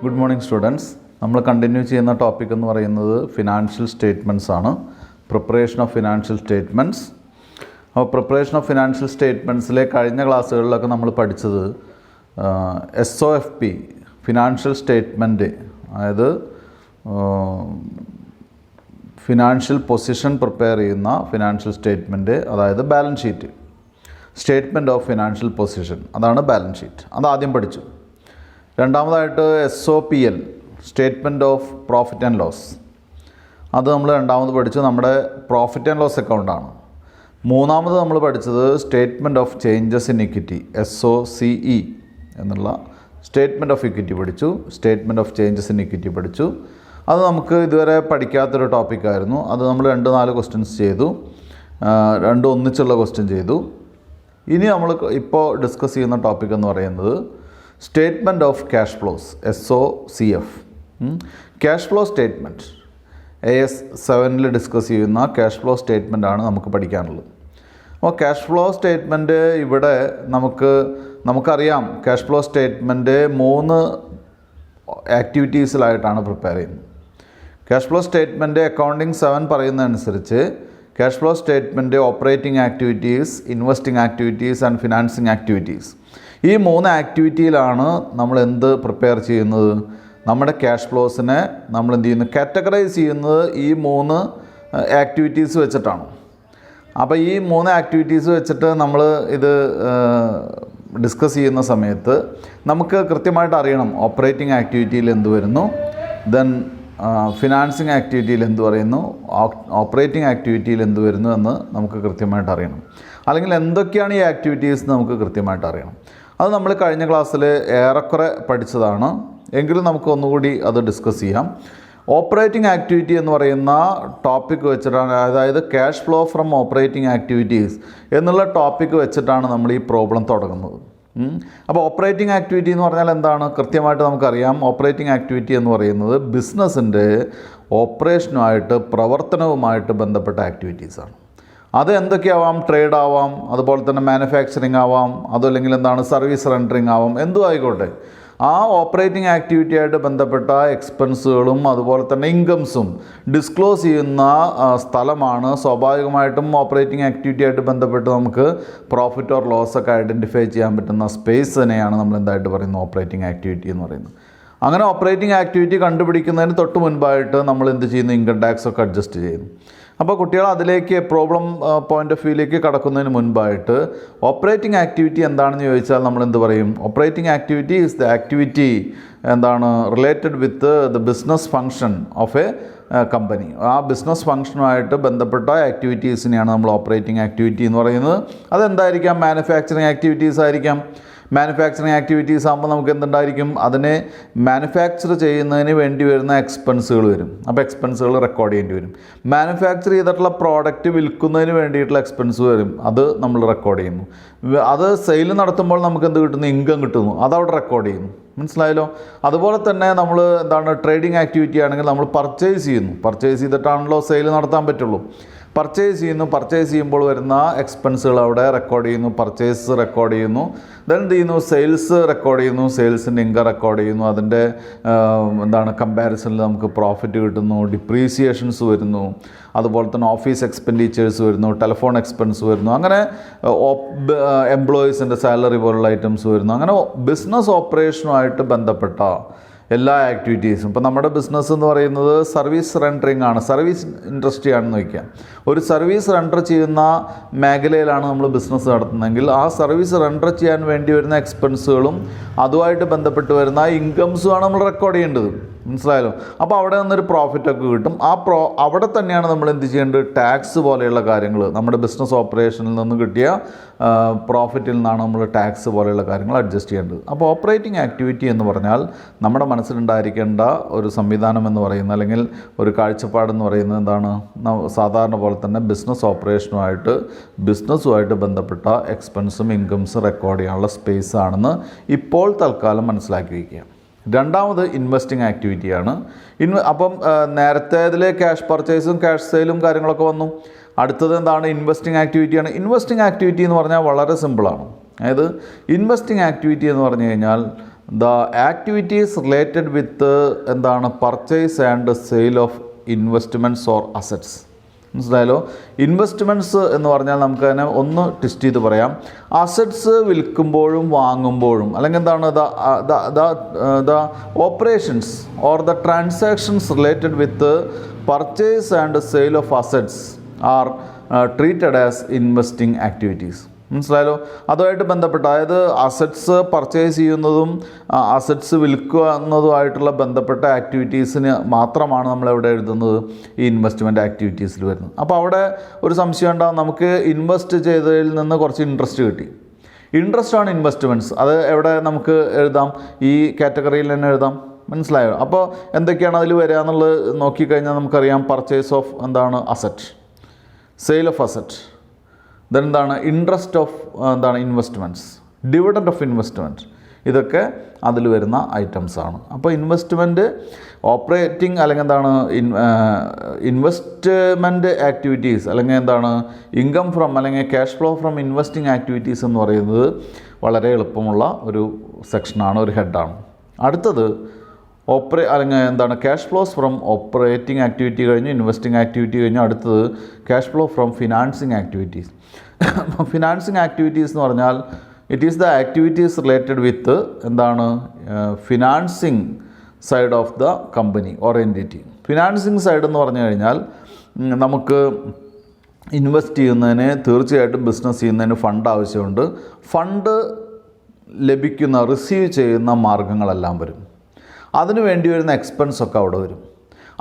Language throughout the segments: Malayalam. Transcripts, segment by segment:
Good morning students. നമ്മൾ കണ്ടിന്യൂ ചെയ്യുന്ന ടോപ്പിക് എന്ന് പറയുന്നത് ഫിനാൻഷ്യൽ സ്റ്റേറ്റ്മെൻറ്റ്സ് ആണ്. Preparation of financial statements. അപ്പോൾ പ്രിപ്പറേഷൻ ഓഫ് ഫിനാൻഷ്യൽ സ്റ്റേറ്റ്മെൻറ്റ്സിലെ കഴിഞ്ഞ ക്ലാസ്സുകളിലൊക്കെ നമ്മൾ പഠിച്ചത് SOFP ഫിനാൻഷ്യൽ സ്റ്റേറ്റ്മെൻറ്റ്, അതായത് ഫിനാൻഷ്യൽ പൊസിഷൻ പ്രിപ്പയർ ചെയ്യുന്ന ഫിനാൻഷ്യൽ സ്റ്റേറ്റ്മെൻറ്റ്, അതായത് balance sheet, statement of financial position, അതാണ് ബാലൻസ് ഷീറ്റ്. അതാദ്യം പഠിച്ചു. രണ്ടാമതായിട്ട് SOPL statement of profit and loss, അത് നമ്മൾ രണ്ടാമത് പഠിച്ചു. നമ്മുടെ പ്രോഫിറ്റ് ആൻഡ് ലോസ് അക്കൗണ്ടാണ്. മൂന്നാമത് നമ്മൾ പഠിച്ചത് statement of changes in equity, SOCE എന്നുള്ള സ്റ്റേറ്റ്മെൻറ്റ് ഓഫ് ഇക്വിറ്റി പഠിച്ചു. Statement of changes in equity പഠിച്ചു. അത് നമുക്ക് ഇതുവരെ പഠിക്കാത്തൊരു ടോപ്പിക്കായിരുന്നു. അത് നമ്മൾ 2-4 ക്വസ്റ്റ്യൻസ് ചെയ്തു, 2 ഒന്നിച്ചുള്ള ക്വസ്റ്റ്യൻ ചെയ്തു. ഇനി നമ്മൾ ഇപ്പോൾ ഡിസ്കസ് ചെയ്യുന്ന ടോപ്പിക് എന്ന് പറയുന്നത് statement of cash flows, SOCF. Cash flow statement AS 7-ൽ ഡിസ്കസ് ചെയ്യുന്ന ക്യാഷ് ഫ്ലോ സ്റ്റേറ്റ്മെൻറ്റാണ് നമുക്ക് പഠിക്കാനുള്ളത്. അപ്പോൾ ക്യാഷ് ഫ്ലോ സ്റ്റേറ്റ്മെൻറ്റ് ഇവിടെ നമുക്കറിയാം, ക്യാഷ് ഫ്ലോ സ്റ്റേറ്റ്മെൻറ്റ് 3 ആക്ടിവിറ്റീസിലായിട്ടാണ് പ്രിപ്പയർ ചെയ്യുന്നത്. ക്യാഷ് ഫ്ലോ സ്റ്റേറ്റ്മെൻറ്റ് അക്കൗണ്ടിങ് 7 പറയുന്നതനുസരിച്ച് cash flow statement operating activities, investing activities and financing activities, ഈ 3 ആക്ടിവിറ്റിയിലാണ് നമ്മൾ എന്ത് പ്രിപ്പയർ ചെയ്യുന്നത്? നമ്മുടെ ക്യാഷ് ഫ്ലോസിനെ നമ്മൾ എന്ത് ചെയ്യുന്നു? കാറ്റഗറൈസ് ചെയ്യുന്നത് ഈ 3 ആക്ടിവിറ്റീസ് വെച്ചിട്ടാണ്. അപ്പോൾ ഈ 3 ആക്ടിവിറ്റീസ് വെച്ചിട്ട് നമ്മൾ ഇത് ഡിസ്കസ് ചെയ്യുന്ന സമയത്ത് നമുക്ക് കൃത്യമായിട്ട് അറിയണം ഓപ്പറേറ്റിംഗ് ആക്ടിവിറ്റിയിൽ എന്ത് വരുന്നു, ദെൻ ഫിനാൻസിങ് ആക്ടിവിറ്റിയിൽ എന്ത് പറയുന്നു, ഓപ്പറേറ്റിംഗ് ആക്ടിവിറ്റിയിൽ എന്ത് വരുന്നു എന്ന് നമുക്ക് കൃത്യമായിട്ട് അറിയണം. അല്ലെങ്കിൽ എന്തൊക്കെയാണ് ഈ ആക്ടിവിറ്റീസ് നമുക്ക് കൃത്യമായിട്ട് അറിയണം. അത് നമ്മൾ കഴിഞ്ഞ ക്ലാസ്സിൽ ഏറെക്കുറെ പഠിച്ചതാണ്, എങ്കിലും നമുക്ക് ഒന്നുകൂടി അത് ഡിസ്കസ് ചെയ്യാം. ഓപ്പറേറ്റിംഗ് ആക്ടിവിറ്റി എന്ന് പറയുന്ന ടോപ്പിക്ക് വെച്ചിട്ടാണ്, അതായത് cash flow from operating activities എന്നുള്ള ടോപ്പിക്ക് വെച്ചിട്ടാണ് നമ്മൾ ഈ പ്രോബ്ലം തുടങ്ങുന്നത്. അപ്പോൾ ഓപ്പറേറ്റിംഗ് ആക്ടിവിറ്റി എന്ന് പറഞ്ഞാൽ എന്താണ്? കൃത്യമായിട്ട് നമുക്കറിയാം. ഓപ്പറേറ്റിംഗ് ആക്ടിവിറ്റി എന്ന് പറയുന്നത് ബിസിനസ്സിൻ്റെ ഓപ്പറേഷനുമായിട്ട്, പ്രവർത്തനവുമായിട്ട് ബന്ധപ്പെട്ട ആക്ടിവിറ്റീസാണ്. അത് എന്തൊക്കെയാവാം? ട്രേഡ് ആവാം, അതുപോലെ തന്നെ മാനുഫാക്ചറിങ് ആവാം, അതല്ലെങ്കിൽ എന്താണ് സർവീസ് റെൻഡറിങ് ആവാം, എന്തും ആയിക്കോട്ടെ. ആ ഓപ്പറേറ്റിംഗ് ആക്ടിവിറ്റിയായിട്ട് ബന്ധപ്പെട്ട എക്സ്പെൻസുകളും അതുപോലെ തന്നെ ഇൻകംസും ഡിസ്ക്ലോസ് ചെയ്യുന്ന സ്ഥലമാണ് സ്വാഭാവികമായിട്ടും ഓപ്പറേറ്റിംഗ് ആക്ടിവിറ്റിയായിട്ട് ബന്ധപ്പെട്ട് നമുക്ക് പ്രോഫിറ്റ് ഓർ ലോസ് ഒക്കെ ഐഡൻറ്റിഫൈ ചെയ്യാൻ പറ്റുന്ന സ്പേസിനെയാണ് നമ്മൾ എന്തായിട്ട് പറയുന്നത്? ഓപ്പറേറ്റിംഗ് ആക്ടിവിറ്റി എന്ന് പറയുന്നത്. അങ്ങനെ ഓപ്പറേറ്റിംഗ് ആക്ടിവിറ്റി കണ്ടുപിടിക്കുന്നതിന് തൊട്ട് മുൻപായിട്ട് നമ്മൾ എന്ത് ചെയ്യുന്നു? ഇൻകം ടാക്സ് ഒക്കെ അഡ്ജസ്റ്റ് ചെയ്യുന്നു. അപ്പോൾ കുട്ടികൾ അതിലേക്ക് പ്രോബ്ലം പോയിൻ്റ് ഓഫ് വ്യൂയിലേക്ക് കടക്കുന്നതിന് മുൻപായിട്ട് ഓപ്പറേറ്റിംഗ് ആക്ടിവിറ്റി എന്താണെന്ന് ചോദിച്ചാൽ നമ്മൾ എന്ത് പറയും? Operating activity is the activity എന്താണ് related with the business function of a company. ആ ബിസിനസ് ഫങ്ഷനുമായിട്ട് ബന്ധപ്പെട്ട ആക്ടിവിറ്റീസിനെയാണ് നമ്മൾ ഓപ്പറേറ്റിംഗ് ആക്ടിവിറ്റി എന്ന് പറയുന്നത്. അതെന്തായിരിക്കാം? മാനുഫാക്ചറിങ് ആക്ടിവിറ്റീസ് ആയിരിക്കാം. മാനുഫാക്ചറിങ് ആക്ടിവിറ്റീസ് ആകുമ്പോൾ നമുക്ക് എന്തുണ്ടായിരിക്കും? അതിനെ മാനുഫാക്ചർ ചെയ്യുന്നതിന് വേണ്ടി വരുന്ന എക്സ്പെൻസുകൾ വരും. അപ്പോൾ എക്സ്പെൻസുകൾ റെക്കോർഡ് ചെയ്യേണ്ടി വരും. മാനുഫാക്ചർ ചെയ്തിട്ടുള്ള പ്രോഡക്റ്റ് വിൽക്കുന്നതിന് വേണ്ടിയിട്ടുള്ള എക്സ്പെൻസ് വരും, അത് നമ്മൾ റെക്കോർഡ് ചെയ്യുന്നു. അത് സെയിൽ നടത്തുമ്പോൾ നമുക്ക് എന്ത് കിട്ടുന്നു? ഇൻകം കിട്ടുന്നു, അതവിടെ റെക്കോർഡ് ചെയ്യുന്നു. മനസ്സിലായല്ലോ? അതുപോലെ തന്നെ നമ്മൾ എന്താണ് ട്രേഡിംഗ് ആക്ടിവിറ്റി ആണെങ്കിൽ നമ്മൾ പർച്ചേസ് ചെയ്യുന്നു. പർച്ചേസ് ചെയ്തിട്ടാണല്ലോ സെയിൽ നടത്താൻ പറ്റുള്ളൂ. പർച്ചേസ് ചെയ്യുമ്പോൾ വരുന്ന എക്സ്പെൻസുകൾ അവിടെ റെക്കോർഡ് ചെയ്യുന്നു, പർച്ചേസ് റെക്കോർഡ് ചെയ്യുന്നു. ദെൻ എന്ത് ചെയ്യുന്നു? സെയിൽസ് റെക്കോർഡ് ചെയ്യുന്നു, സെയിൽസിൻ്റെ ഇൻകം റെക്കോർഡ് ചെയ്യുന്നു. അതിൻ്റെ എന്താണ് കമ്പാരിസണിൽ നമുക്ക് പ്രോഫിറ്റ് കിട്ടുന്നു, ഡിപ്രീസിയേഷൻസ് വരുന്നു, അതുപോലെ തന്നെ ഓഫീസ് എക്സ്പെൻഡിച്ചേഴ്സ് വരുന്നു, ടെലിഫോൺ എക്സ്പെൻസ് വരുന്നു, അങ്ങനെ എംപ്ലോയീസിൻ്റെ സാലറി പോലുള്ള ഐറ്റംസ് വരുന്നു. അങ്ങനെ ബിസിനസ് ഓപ്പറേഷനുമായിട്ട് ബന്ധപ്പെട്ട എല്ലാ ആക്ടിവിറ്റീസും. ഇപ്പോൾ നമ്മുടെ ബിസിനസ് എന്ന് പറയുന്നത് സർവീസ് റെൻഡറിങ് ആണ്, സർവീസ് ഇൻഡസ്ട്രി ആണെന്ന് വയ്ക്കാം. ഒരു സർവീസ് റെൻഡർ ചെയ്യുന്ന മേഖലയിലാണ് നമ്മൾ ബിസിനസ് നടത്തുന്നതെങ്കിൽ ആ സർവീസ് റെൻഡർ ചെയ്യാൻ വേണ്ടി വരുന്ന എക്സ്പെൻസുകളും അതുമായിട്ട് ബന്ധപ്പെട്ട് വരുന്ന ഇൻകംസുമാണ് നമ്മൾ റെക്കോർഡ് ചെയ്യേണ്ടത്. മനസ്സിലായല്ലോ? അപ്പോൾ അവിടെ നിന്നൊരു പ്രോഫിറ്റൊക്കെ കിട്ടും. അവിടെ തന്നെയാണ് നമ്മൾ എന്ത് ചെയ്യേണ്ടത്? ടാക്സ് പോലെയുള്ള കാര്യങ്ങൾ, നമ്മുടെ ബിസിനസ് ഓപ്പറേഷനിൽ നിന്ന് കിട്ടിയ പ്രോഫിറ്റിൽ നിന്നാണ് നമ്മൾ ടാക്സ് പോലെയുള്ള കാര്യങ്ങൾ അഡ്ജസ്റ്റ് ചെയ്യേണ്ടത്. അപ്പോൾ ഓപ്പറേറ്റിംഗ് ആക്ടിവിറ്റി എന്ന് പറഞ്ഞാൽ നമ്മുടെ മനസ്സിലുണ്ടായിരിക്കേണ്ട ഒരു സംവിധാനം എന്ന് പറയുന്നത്, അല്ലെങ്കിൽ ഒരു കാഴ്ചപ്പാടെന്ന് പറയുന്നത് എന്താണ്? സാധാരണ പോലെ തന്നെ ബിസിനസ് ബിസിനസ്സുമായിട്ട് ബന്ധപ്പെട്ട എക്സ്പെൻസും ഇൻകംസും റെക്കോർഡ് ചെയ്യാനുള്ള സ്പേസ് ആണെന്ന് ഇപ്പോൾ തൽക്കാലം മനസ്സിലാക്കി വയ്ക്കുക. രണ്ടാമത് ഇൻവെസ്റ്റിംഗ് ആക്ടിവിറ്റിയാണ്. അപ്പം നേരത്തെ ഇതിൽ ക്യാഷ് പർച്ചേസും ക്യാഷ് സെയിലും കാര്യങ്ങളൊക്കെ വന്നു. അടുത്തത് എന്താണ്? ഇൻവെസ്റ്റിംഗ് ആക്ടിവിറ്റിയാണ്. ഇൻവെസ്റ്റിംഗ് ആക്ടിവിറ്റി എന്ന് പറഞ്ഞാൽ വളരെ സിമ്പിളാണ്. അതായത് ഇൻവെസ്റ്റിംഗ് ആക്ടിവിറ്റി എന്ന് പറഞ്ഞു കഴിഞ്ഞാൽ ദ ആക്ടിവിറ്റീസ് റിലേറ്റഡ് വിത്ത് എന്താണ് purchase and sale of investments or assets. മനസ്സിലായാലോ? ഇൻവെസ്റ്റ്മെൻറ്റ്സ് എന്ന് പറഞ്ഞാൽ നമുക്ക് അതിനെ ഒന്ന് ട്വിസ്റ്റ് ചെയ്ത് പറയാം. അസറ്റ്സ് വിൽക്കുമ്പോഴും വാങ്ങുമ്പോഴും, അല്ലെങ്കിൽ എന്താണ് the operations or the transactions related with purchase and sale of assets are treated as investing activities. മനസ്സിലായാലോ? അതുമായിട്ട് ബന്ധപ്പെട്ട്, അതായത് അസറ്റ്സ് പർച്ചേസ് ചെയ്യുന്നതും അസറ്റ്സ് വിൽക്കുക എന്നതുമായിട്ടുള്ള ബന്ധപ്പെട്ട ആക്ടിവിറ്റീസിന് മാത്രമാണ് നമ്മളെവിടെ എഴുതുന്നത്, ഈ ഇൻവെസ്റ്റ്മെൻറ്റ് ആക്ടിവിറ്റീസിൽ വരുന്നത്. അപ്പോൾ അവിടെ ഒരു സംശയം ഉണ്ടാകും, നമുക്ക് ഇൻവെസ്റ്റ് ചെയ്തതിൽ നിന്ന് കുറച്ച് ഇൻട്രസ്റ്റ് കിട്ടി. ഇൻട്രസ്റ്റ് ആണ് ഇൻവെസ്റ്റ്മെൻറ്റ്സ്. അത് എവിടെ നമുക്ക് എഴുതാം? ഈ കാറ്റഗറിയിൽ തന്നെ എഴുതാം. മനസ്സിലായോ? അപ്പോൾ എന്തൊക്കെയാണ് അതിൽ വരിക എന്നുള്ളത് നോക്കിക്കഴിഞ്ഞാൽ നമുക്കറിയാം. പർച്ചേസ് ഓഫ് എന്താണ് asset, sale of asset, then എന്താണ് ഇൻട്രസ്റ്റ് ഓഫ് എന്താണ് ഇൻവെസ്റ്റ്മെൻറ്റ്സ്, ഡിവിഡൻഡ് ഓഫ് ഇൻവെസ്റ്റ്മെൻറ്റ്, ഇതൊക്കെ അതിൽ വരുന്ന ഐറ്റംസാണ്. അപ്പോൾ ഇൻവെസ്റ്റ്മെൻറ്റ് ഓപ്പറേറ്റിംഗ് അല്ലെങ്കിൽ എന്താണ് ഇൻവെസ്റ്റ്മെൻറ്റ് ആക്ടിവിറ്റീസ് അല്ലെങ്കിൽ എന്താണ് ഇൻകം ഫ്രം അല്ലെങ്കിൽ cash flow from investing activities എന്ന് പറയുന്നത് വളരെ എളുപ്പമുള്ള ഒരു സെക്ഷനാണ്, ഒരു ഹെഡാണ്. അടുത്തത് അല്ലെങ്കിൽ എന്താണ് cash flows from operating activity കഴിഞ്ഞു, ഇൻവെസ്റ്റിംഗ് ആക്ടിവിറ്റി കഴിഞ്ഞു. അടുത്തത് cash flow from financing activities. Financing activities എന്ന് പറഞ്ഞാൽ it is the activities related with എന്താണ് financing side of the company or entity. Financing side എന്ന് പറഞ്ഞു കഴിഞ്ഞാൽ നമുക്ക് ഇൻവെസ്റ്റ് ചെയ്യുന്നതിന്, തീർച്ചയായിട്ടും ബിസിനസ് ചെയ്യുന്നതിന് ഫണ്ട് ആവശ്യമുണ്ട്. ഫണ്ട് ലഭിക്കുന്ന, റിസീവ് ചെയ്യുന്ന മാർഗങ്ങളെല്ലാം വരും. അതിനു വേണ്ടി വരുന്ന എക്സ്പെൻസൊക്കെ അവിടെ വരും.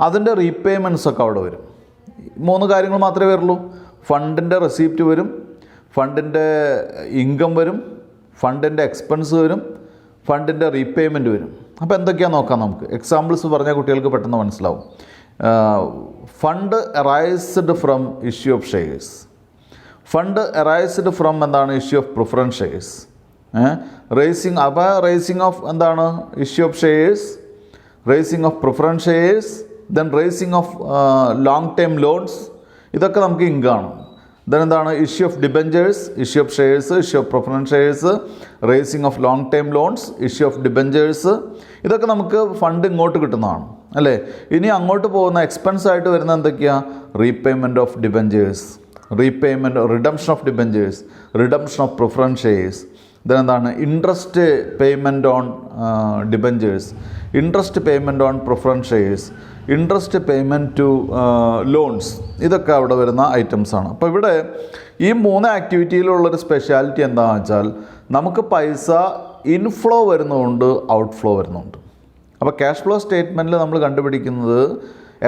അതിൻ്റെ റീപേയ്മെൻറ്റ്സൊക്കെ അവിടെ വരും. 3 കാര്യങ്ങൾ മാത്രമേ വരുള്ളൂ. ഫണ്ടിൻ്റെ റെസിപ്റ്റ് വരും, ഫണ്ടിൻ്റെ ഇൻകം വരും, ഫണ്ടിൻ്റെ എക്സ്പെൻസ് വരും, ഫണ്ടിൻ്റെ റീപേയ്മെൻറ്റ് വരും. അപ്പോൾ എന്തൊക്കെയാണെന്ന് നോക്കാം നമുക്ക്. എക്സാമ്പിൾസ് പറഞ്ഞാൽ കുട്ടികൾക്ക് പെട്ടെന്ന് മനസ്സിലാവും. Fund arised from issue of shares. Fund arised from എന്താണ് issue of preference shares. Raising, അപ്പോൾ റേസിംഗ് ഓഫ് എന്താണ് issue of shares, raising of preference shares, then raising of long time loans, ഇതൊക്കെ നമുക്ക് ഇൻകമാണ്. ദെൻ എന്താണ് issue of debentures, issue of shares, issue of preference shares, raising of long time loans, issue of debentures, ഇതൊക്കെ നമുക്ക് ഫണ്ട് ഇങ്ങോട്ട് കിട്ടുന്നതാണ് അല്ലേ. ഇനി അങ്ങോട്ട് പോകുന്ന എക്സ്പെൻസ് ആയിട്ട് വരുന്ന എന്തൊക്കെയാണ്? Repayment of debentures, repayment, redemption of debentures, redemption of preference shares, ഇതെന്താണ് interest payment on debentures, interest payment on preference shares, interest payment to loans, ഇതൊക്കെ അവിടെ വരുന്ന ഐറ്റംസാണ്. അപ്പോൾ ഇവിടെ ഈ 3 ആക്ടിവിറ്റിയിലുള്ളൊരു സ്പെഷ്യാലിറ്റി എന്താണെന്ന് വെച്ചാൽ നമുക്ക് പൈസ ഇൻഫ്ലോ വരുന്നതുകൊണ്ട് ഔട്ട്ഫ്ലോ വരുന്നുണ്ട്. അപ്പോൾ ക്യാഷ് ഫ്ലോ സ്റ്റേറ്റ്മെൻറ്റിൽ നമ്മൾ കണ്ടുപിടിക്കുന്നത്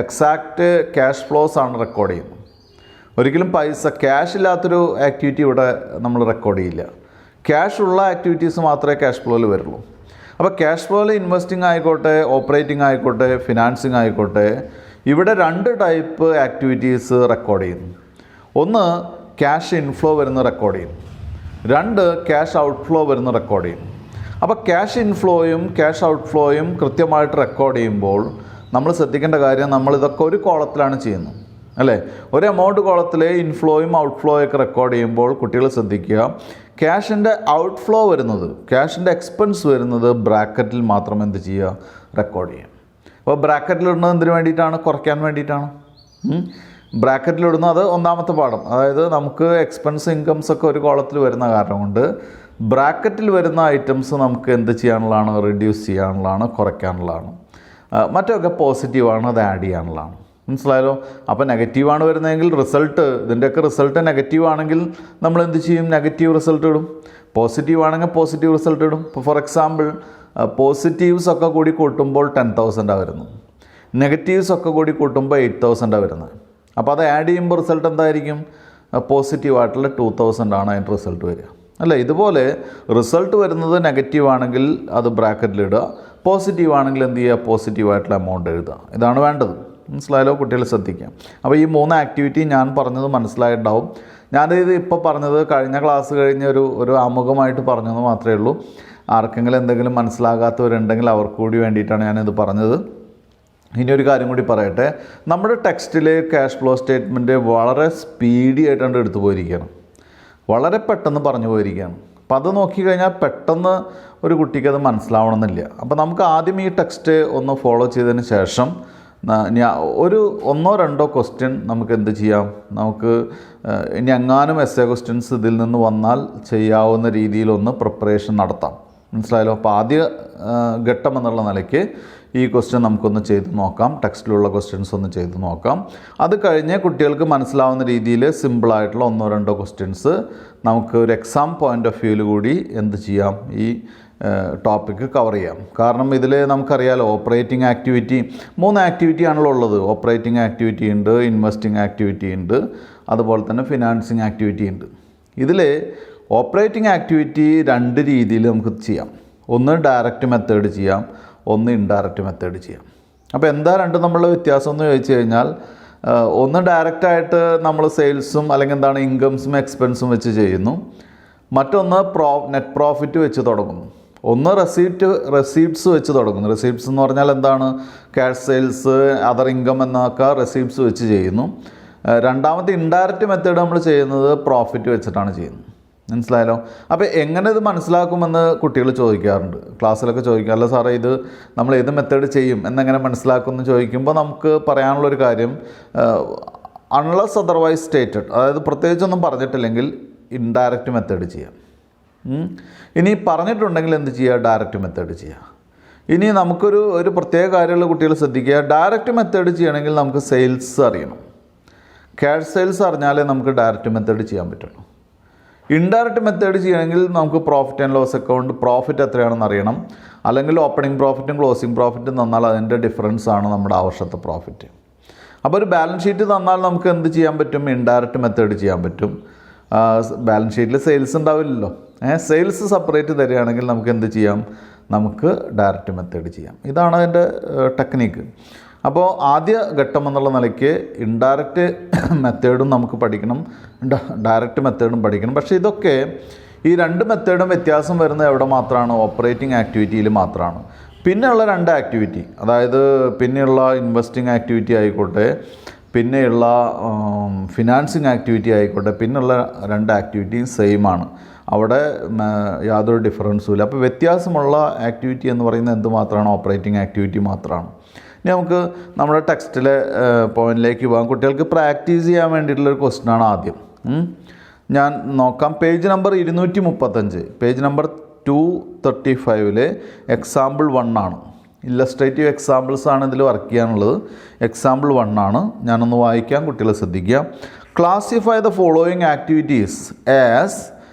എക്സാക്റ്റ് ക്യാഷ് ഫ്ലോസ് ആണ് റെക്കോർഡ് ചെയ്യുന്നത്. ഒരിക്കലും പൈസ ക്യാഷ് ഇല്ലാത്തൊരു ആക്ടിവിറ്റി ഇവിടെ നമ്മൾ റെക്കോർഡ് ചെയ്യില്ല. ക്യാഷ് ഉള്ള ആക്ടിവിറ്റീസ് മാത്രമേ ക്യാഷ് ഫ്ലോയിൽ വരുള്ളൂ. അപ്പോൾ ക്യാഷ് ഫ്ലോയിൽ ഇൻവെസ്റ്റിംഗ് ആയിക്കോട്ടെ, ഓപ്പറേറ്റിംഗ് ആയിക്കോട്ടെ, ഫിനാൻസിങ് ആയിക്കോട്ടെ, ഇവിടെ 2 ടൈപ്പ് ആക്ടിവിറ്റീസ് റെക്കോർഡ് ചെയ്യുന്നു. ഒന്ന് ക്യാഷ് ഇൻഫ്ലോ വരുന്ന റെക്കോർഡ് ചെയ്യുന്നു, 2 ക്യാഷ് ഔട്ട്ഫ്ലോ വരുന്ന റെക്കോർഡ് ചെയ്യുന്നു. അപ്പോൾ ക്യാഷ് ഇൻഫ്ലോയും ക്യാഷ് ഔട്ട്ഫ്ലോയും കൃത്യമായിട്ട് റെക്കോർഡ് ചെയ്യുമ്പോൾ നമ്മൾ ശ്രദ്ധിക്കേണ്ട കാര്യം, നമ്മളിതൊക്കെ ഒരു കോളത്തിലാണ് ചെയ്യുന്നത് അല്ലേ. ഒരു എമൗണ്ട് കോളത്തിൽ ഇൻഫ്ലോയും ഔട്ട്ഫ്ലോയും ഒക്കെ റെക്കോർഡ് ചെയ്യുമ്പോൾ കുട്ടികൾ ശ്രദ്ധിക്കുക, ക്യാഷിൻ്റെ ഔട്ട്ഫ്ലോ വരുന്നത്, ക്യാഷിൻ്റെ എക്സ്പെൻസ് വരുന്നത് ബ്രാക്കറ്റിൽ മാത്രം എന്ത് ചെയ്യുക, റെക്കോർഡ് ചെയ്യുക. അപ്പോൾ ബ്രാക്കറ്റിലിടുന്നത് എന്തിനു വേണ്ടിയിട്ടാണ്? കുറയ്ക്കാൻ വേണ്ടിയിട്ടാണ്. ബ്രാക്കറ്റിലിടുന്നത് ഒന്നാമത്തെ പാഠം. അതായത് നമുക്ക് എക്സ്പെൻസ് ഇൻകംസ് ഒക്കെ ഒരു കോളത്തിൽ വരുന്ന കാരണം കൊണ്ട് ബ്രാക്കറ്റിൽ വരുന്ന ഐറ്റംസ് നമുക്ക് എന്ത് ചെയ്യാനുള്ളതാണ്? റിഡ്യൂസ് ചെയ്യാനുള്ളതാണ്, കുറയ്ക്കാനുള്ളതാണ്. മറ്റൊക്കെ പോസിറ്റീവാണ്, അത് ആഡ് ചെയ്യാനുള്ളതാണ്. മനസ്സിലായല്ലോ? അപ്പോൾ നെഗറ്റീവാണ് വരുന്നതെങ്കിൽ റിസൾട്ട്, ഇതിൻ്റെയൊക്കെ റിസൾട്ട് നെഗറ്റീവ് ആണെങ്കിൽ നമ്മൾ എന്ത് ചെയ്യും? നെഗറ്റീവ് റിസൾട്ട് ഇടും. പോസിറ്റീവ് ആണെങ്കിൽ പോസിറ്റീവ് റിസൾട്ട് ഇടും. ഇപ്പോൾ ഫോർ എക്സാമ്പിൾ പോസിറ്റീവ്സ് ഒക്കെ കൂടി കൂട്ടുമ്പോൾ 10,000 വരുന്നു, നെഗറ്റീവ്സ് ഒക്കെ കൂടി കൂട്ടുമ്പോൾ 8,000 വരുന്നത്. അപ്പോൾ അത് ആഡ് ചെയ്യുമ്പോൾ റിസൾട്ട് എന്തായിരിക്കും? പോസിറ്റീവായിട്ടുള്ള 2,000 ആണ് അതിൻ്റെ റിസൾട്ട് വരിക അല്ലേ. ഇതുപോലെ റിസൾട്ട് വരുന്നത് നെഗറ്റീവ് ആണെങ്കിൽ അത് ബ്രാക്കറ്റിലിടുക, പോസിറ്റീവ് ആണെങ്കിൽ എന്ത് ചെയ്യുക? പോസിറ്റീവായിട്ടുള്ള എമൗണ്ട് എഴുതുക. ഇതാണ് വേണ്ടത്. മനസ്സിലായാലോ? കുട്ടികൾ ശ്രദ്ധിക്കാം. അപ്പോൾ ഈ 3 ആക്ടിവിറ്റി ഞാൻ പറഞ്ഞത് മനസ്സിലായിട്ടുണ്ടാവും. ഞാനിത് ഇപ്പോൾ പറഞ്ഞത് കഴിഞ്ഞ ക്ലാസ് കഴിഞ്ഞ് ഒരു ആമുഖമായിട്ട് പറഞ്ഞതെന്ന് മാത്രമേ ഉള്ളൂ. ആർക്കെങ്കിലും എന്തെങ്കിലും മനസ്സിലാകാത്തവരുണ്ടെങ്കിൽ അവർക്ക് കൂടി വേണ്ടിയിട്ടാണ് ഞാനിത് പറഞ്ഞത്. ഇനി ഒരു കാര്യം കൂടി പറയട്ടെ. നമ്മുടെ ടെക്സ്റ്റിൽ ക്യാഷ് ഫ്ലോ സ്റ്റേറ്റ്മെൻറ്റ് വളരെ സ്പീഡി ആയിട്ടാണ് എടുത്തു പോയിരിക്കുകയാണ്, വളരെ പെട്ടെന്ന് പറഞ്ഞു പോയിരിക്കുകയാണ്. അപ്പോൾ അത് നോക്കിക്കഴിഞ്ഞാൽ പെട്ടെന്ന് ഒരു കുട്ടിക്ക് അത് മനസ്സിലാവണമെന്നില്ല. അപ്പോൾ നമുക്ക് ആദ്യം ഈ ടെക്സ്റ്റ് ഒന്ന് ഫോളോ ചെയ്തതിന് ശേഷം ഒരു 1-2 ക്വസ്റ്റ്യൻ നമുക്ക് എന്ത് ചെയ്യാം, നമുക്ക് ഇനി എങ്ങാനും എസ്സേ ക്വസ്റ്റ്യൻസ് ഇതിൽ നിന്ന് വന്നാൽ ചെയ്യാവുന്ന രീതിയിലൊന്ന് പ്രിപ്പറേഷൻ നടത്താം. മനസ്സിലായല്ലോ? അപ്പോൾ ആദ്യ ഘട്ടം എന്നുള്ള നിലയ്ക്ക് ഈ ക്വസ്റ്റ്യൻ നമുക്കൊന്ന് ചെയ്ത് നോക്കാം, ടെക്സ്റ്റിലുള്ള ക്വസ്റ്റ്യൻസ് ഒന്ന് ചെയ്ത് നോക്കാം. അത് കഴിഞ്ഞ് കുട്ടികൾക്ക് മനസ്സിലാവുന്ന രീതിയിൽ സിമ്പിളായിട്ടുള്ള 1-2 ക്വസ്റ്റ്യൻസ് നമുക്ക് ഒരു എക്സാം പോയിൻ്റ് ഓഫ് വ്യൂവിൽ കൂടി എന്ത് ചെയ്യാം, ഈ ടോപ്പിക്ക് കവർ ചെയ്യാം. കാരണം ഇതിൽ നമുക്കറിയാലോ ഓപ്പറേറ്റിംഗ് ആക്ടിവിറ്റി 3 ആക്ടിവിറ്റിയാണല്ലോ ഉള്ളത്. ഓപ്പറേറ്റിംഗ് ആക്ടിവിറ്റി ഉണ്ട്, ഇൻവെസ്റ്റിംഗ് ആക്ടിവിറ്റി ഉണ്ട്, അതുപോലെ തന്നെ ഫിനാൻസിങ് ആക്ടിവിറ്റി ഉണ്ട്. ഇതിൽ ഓപ്പറേറ്റിംഗ് ആക്ടിവിറ്റി 2 രീതിയിൽ നമുക്ക് ചെയ്യാം. ഒന്ന് ഡയറക്റ്റ് മെത്തേഡ് ചെയ്യാം, ഒന്ന് ഇൻഡയറക്റ്റ് മെത്തേഡ് ചെയ്യാം. അപ്പോൾ എന്താ രണ്ടും തമ്മിലുള്ള വ്യത്യാസം എന്ന് ചോദിച്ചു കഴിഞ്ഞാൽ, ഒന്ന് ഡയറക്റ്റായിട്ട് നമ്മൾ സെയിൽസും അല്ലെങ്കിൽ എന്താണ് ഇൻകംസും എക്സ്പെൻസും വെച്ച് ചെയ്യുന്നു. മറ്റൊന്ന് നെറ്റ് പ്രോഫിറ്റ് വെച്ച് തുടങ്ങുന്നു. ഒന്ന് റെസീപ്റ്റ്സ് വെച്ച് തുടങ്ങുന്നു. റെസീപ്റ്റ്സ് എന്ന് പറഞ്ഞാൽ എന്താണ്, ക്യാഷ് സെയിൽസ്, അതർ ഇൻകം എന്നൊക്കെ റെസീപ്റ്റ്സ് വെച്ച് ചെയ്യുന്നു. രണ്ടാമത്തെ ഇൻഡയറക്റ്റ് മെത്തേഡ് നമ്മൾ ചെയ്യുന്നത് പ്രോഫിറ്റ് വെച്ചിട്ടാണ് ചെയ്യുന്നത്. മനസ്സിലായല്ലോ? അപ്പോൾ എങ്ങനെ ഇത് മനസ്സിലാക്കുമെന്ന് കുട്ടികൾ ചോദിക്കാറുണ്ട്, ക്ലാസ്സിലൊക്കെ ചോദിക്കാറില്ല സാറേ ഇത് നമ്മൾ ഏത് മെത്തേഡ് ചെയ്യും എന്നെങ്ങനെ മനസ്സിലാക്കുമെന്ന് ചോദിക്കുമ്പോൾ നമുക്ക് പറയാനുള്ളൊരു കാര്യം, അൺലെസ് അതർവൈസ് സ്റ്റേറ്റഡ്, അതായത് പ്രത്യേകിച്ചൊന്നും പറഞ്ഞിട്ടില്ലെങ്കിൽ ഇൻഡയറക്റ്റ് മെത്തേഡ് ചെയ്യാം. ഇനി പറഞ്ഞിട്ടുണ്ടെങ്കിൽ എന്ത് ചെയ്യുക, ഡയറക്റ്റ് മെത്തേഡ് ചെയ്യുക. ഇനി നമുക്കൊരു പ്രത്യേക കാര്യമുള്ള കുട്ടികൾ ശ്രദ്ധിക്കുക, ഡയറക്റ്റ് മെത്തേഡ് ചെയ്യണമെങ്കിൽ നമുക്ക് സെയിൽസ് അറിയണം. ക്യാഷ് സെയിൽസ് അറിഞ്ഞാലേ നമുക്ക് ഡയറക്റ്റ് മെത്തേഡ് ചെയ്യാൻ പറ്റുള്ളൂ. ഇൻഡയറക്റ്റ് മെത്തേഡ് ചെയ്യണമെങ്കിൽ നമുക്ക് profit and loss account profit എത്രയാണെന്ന് അറിയണം, അല്ലെങ്കിൽ ഓപ്പണിംഗ് പ്രോഫിറ്റും ക്ലോസിംഗ് പ്രോഫിറ്റും തന്നാൽ അതിൻ്റെ ഡിഫറൻസ് ആണ് നമ്മുടെ ആ വർഷത്തെ പ്രോഫിറ്റ്. അപ്പോൾ ഒരു ബാലൻസ് ഷീറ്റ് തന്നാൽ നമുക്ക് എന്ത് ചെയ്യാൻ പറ്റും, ഇൻഡയറക്റ്റ് മെത്തേഡ് ചെയ്യാൻ പറ്റും. ബാലൻസ് ഷീറ്റിൽ സെയിൽസ് ഉണ്ടാവില്ലല്ലോ, സെയിൽസ് സെപ്പറേറ്റ് തരികയാണെങ്കിൽ നമുക്ക് എന്ത് ചെയ്യാം, നമുക്ക് ഡയറക്റ്റ് മെത്തേഡ് ചെയ്യാം. ഇതാണ് അതിൻ്റെ ടെക്നിക്ക്. അപ്പോൾ ആദ്യ ഘട്ടം എന്നുള്ള നിലയ്ക്ക് ഇൻഡയറക്റ്റ് മെത്തേഡും നമുക്ക് പഠിക്കണം, ഡയറക്റ്റ് മെത്തേഡും പഠിക്കണം. പക്ഷേ ഇതൊക്കെ ഈ 2 മെത്തേഡും വ്യത്യാസം വരുന്നത് എവിടെ മാത്രമാണ്, ഓപ്പറേറ്റിംഗ് ആക്ടിവിറ്റിയിൽ മാത്രമാണ്. പിന്നെയുള്ള 2 ആക്ടിവിറ്റി, അതായത് പിന്നെയുള്ള ഇൻവെസ്റ്റിംഗ് ആക്ടിവിറ്റി ആയിക്കോട്ടെ, പിന്നെയുള്ള ഫിനാൻസിങ് ആക്ടിവിറ്റി ആയിക്കോട്ടെ, പിന്നെയുള്ള 2 ആക്ടിവിറ്റിയും സെയിം ആണ്. അവിടെ യാതൊരു ഡിഫറൻസും ഇല്ല. അപ്പോൾ വ്യത്യാസമുള്ള ആക്ടിവിറ്റി എന്ന് പറയുന്നത് എന്ത് മാത്രമാണ്, ഓപ്പറേറ്റിംഗ് ആക്ടിവിറ്റി മാത്രമാണ്. ഇനി നമുക്ക് നമ്മുടെ ടെക്സ്റ്റിലെ പോയിന്റിലേക്ക് പോകാം. കുട്ടികൾക്ക് പ്രാക്ടീസ് ചെയ്യാൻ വേണ്ടിയിട്ടുള്ളൊരു ക്വസ്റ്റ്യനാണ് ആദ്യം. ഞാൻ നോക്കാം, page number 235, page number 235 example 1 ആണ്. ഇല്ലസ്ട്രേറ്റീവ് എക്സാമ്പിൾസ് ആണ് ഇതിൽ വർക്ക് ചെയ്യാനുള്ളത്. എക്സാമ്പിൾ 1 ആണ്. ഞാനൊന്ന് വായിക്കാം, കുട്ടികൾ ശ്രദ്ധിക്കുക. Classify the following activities as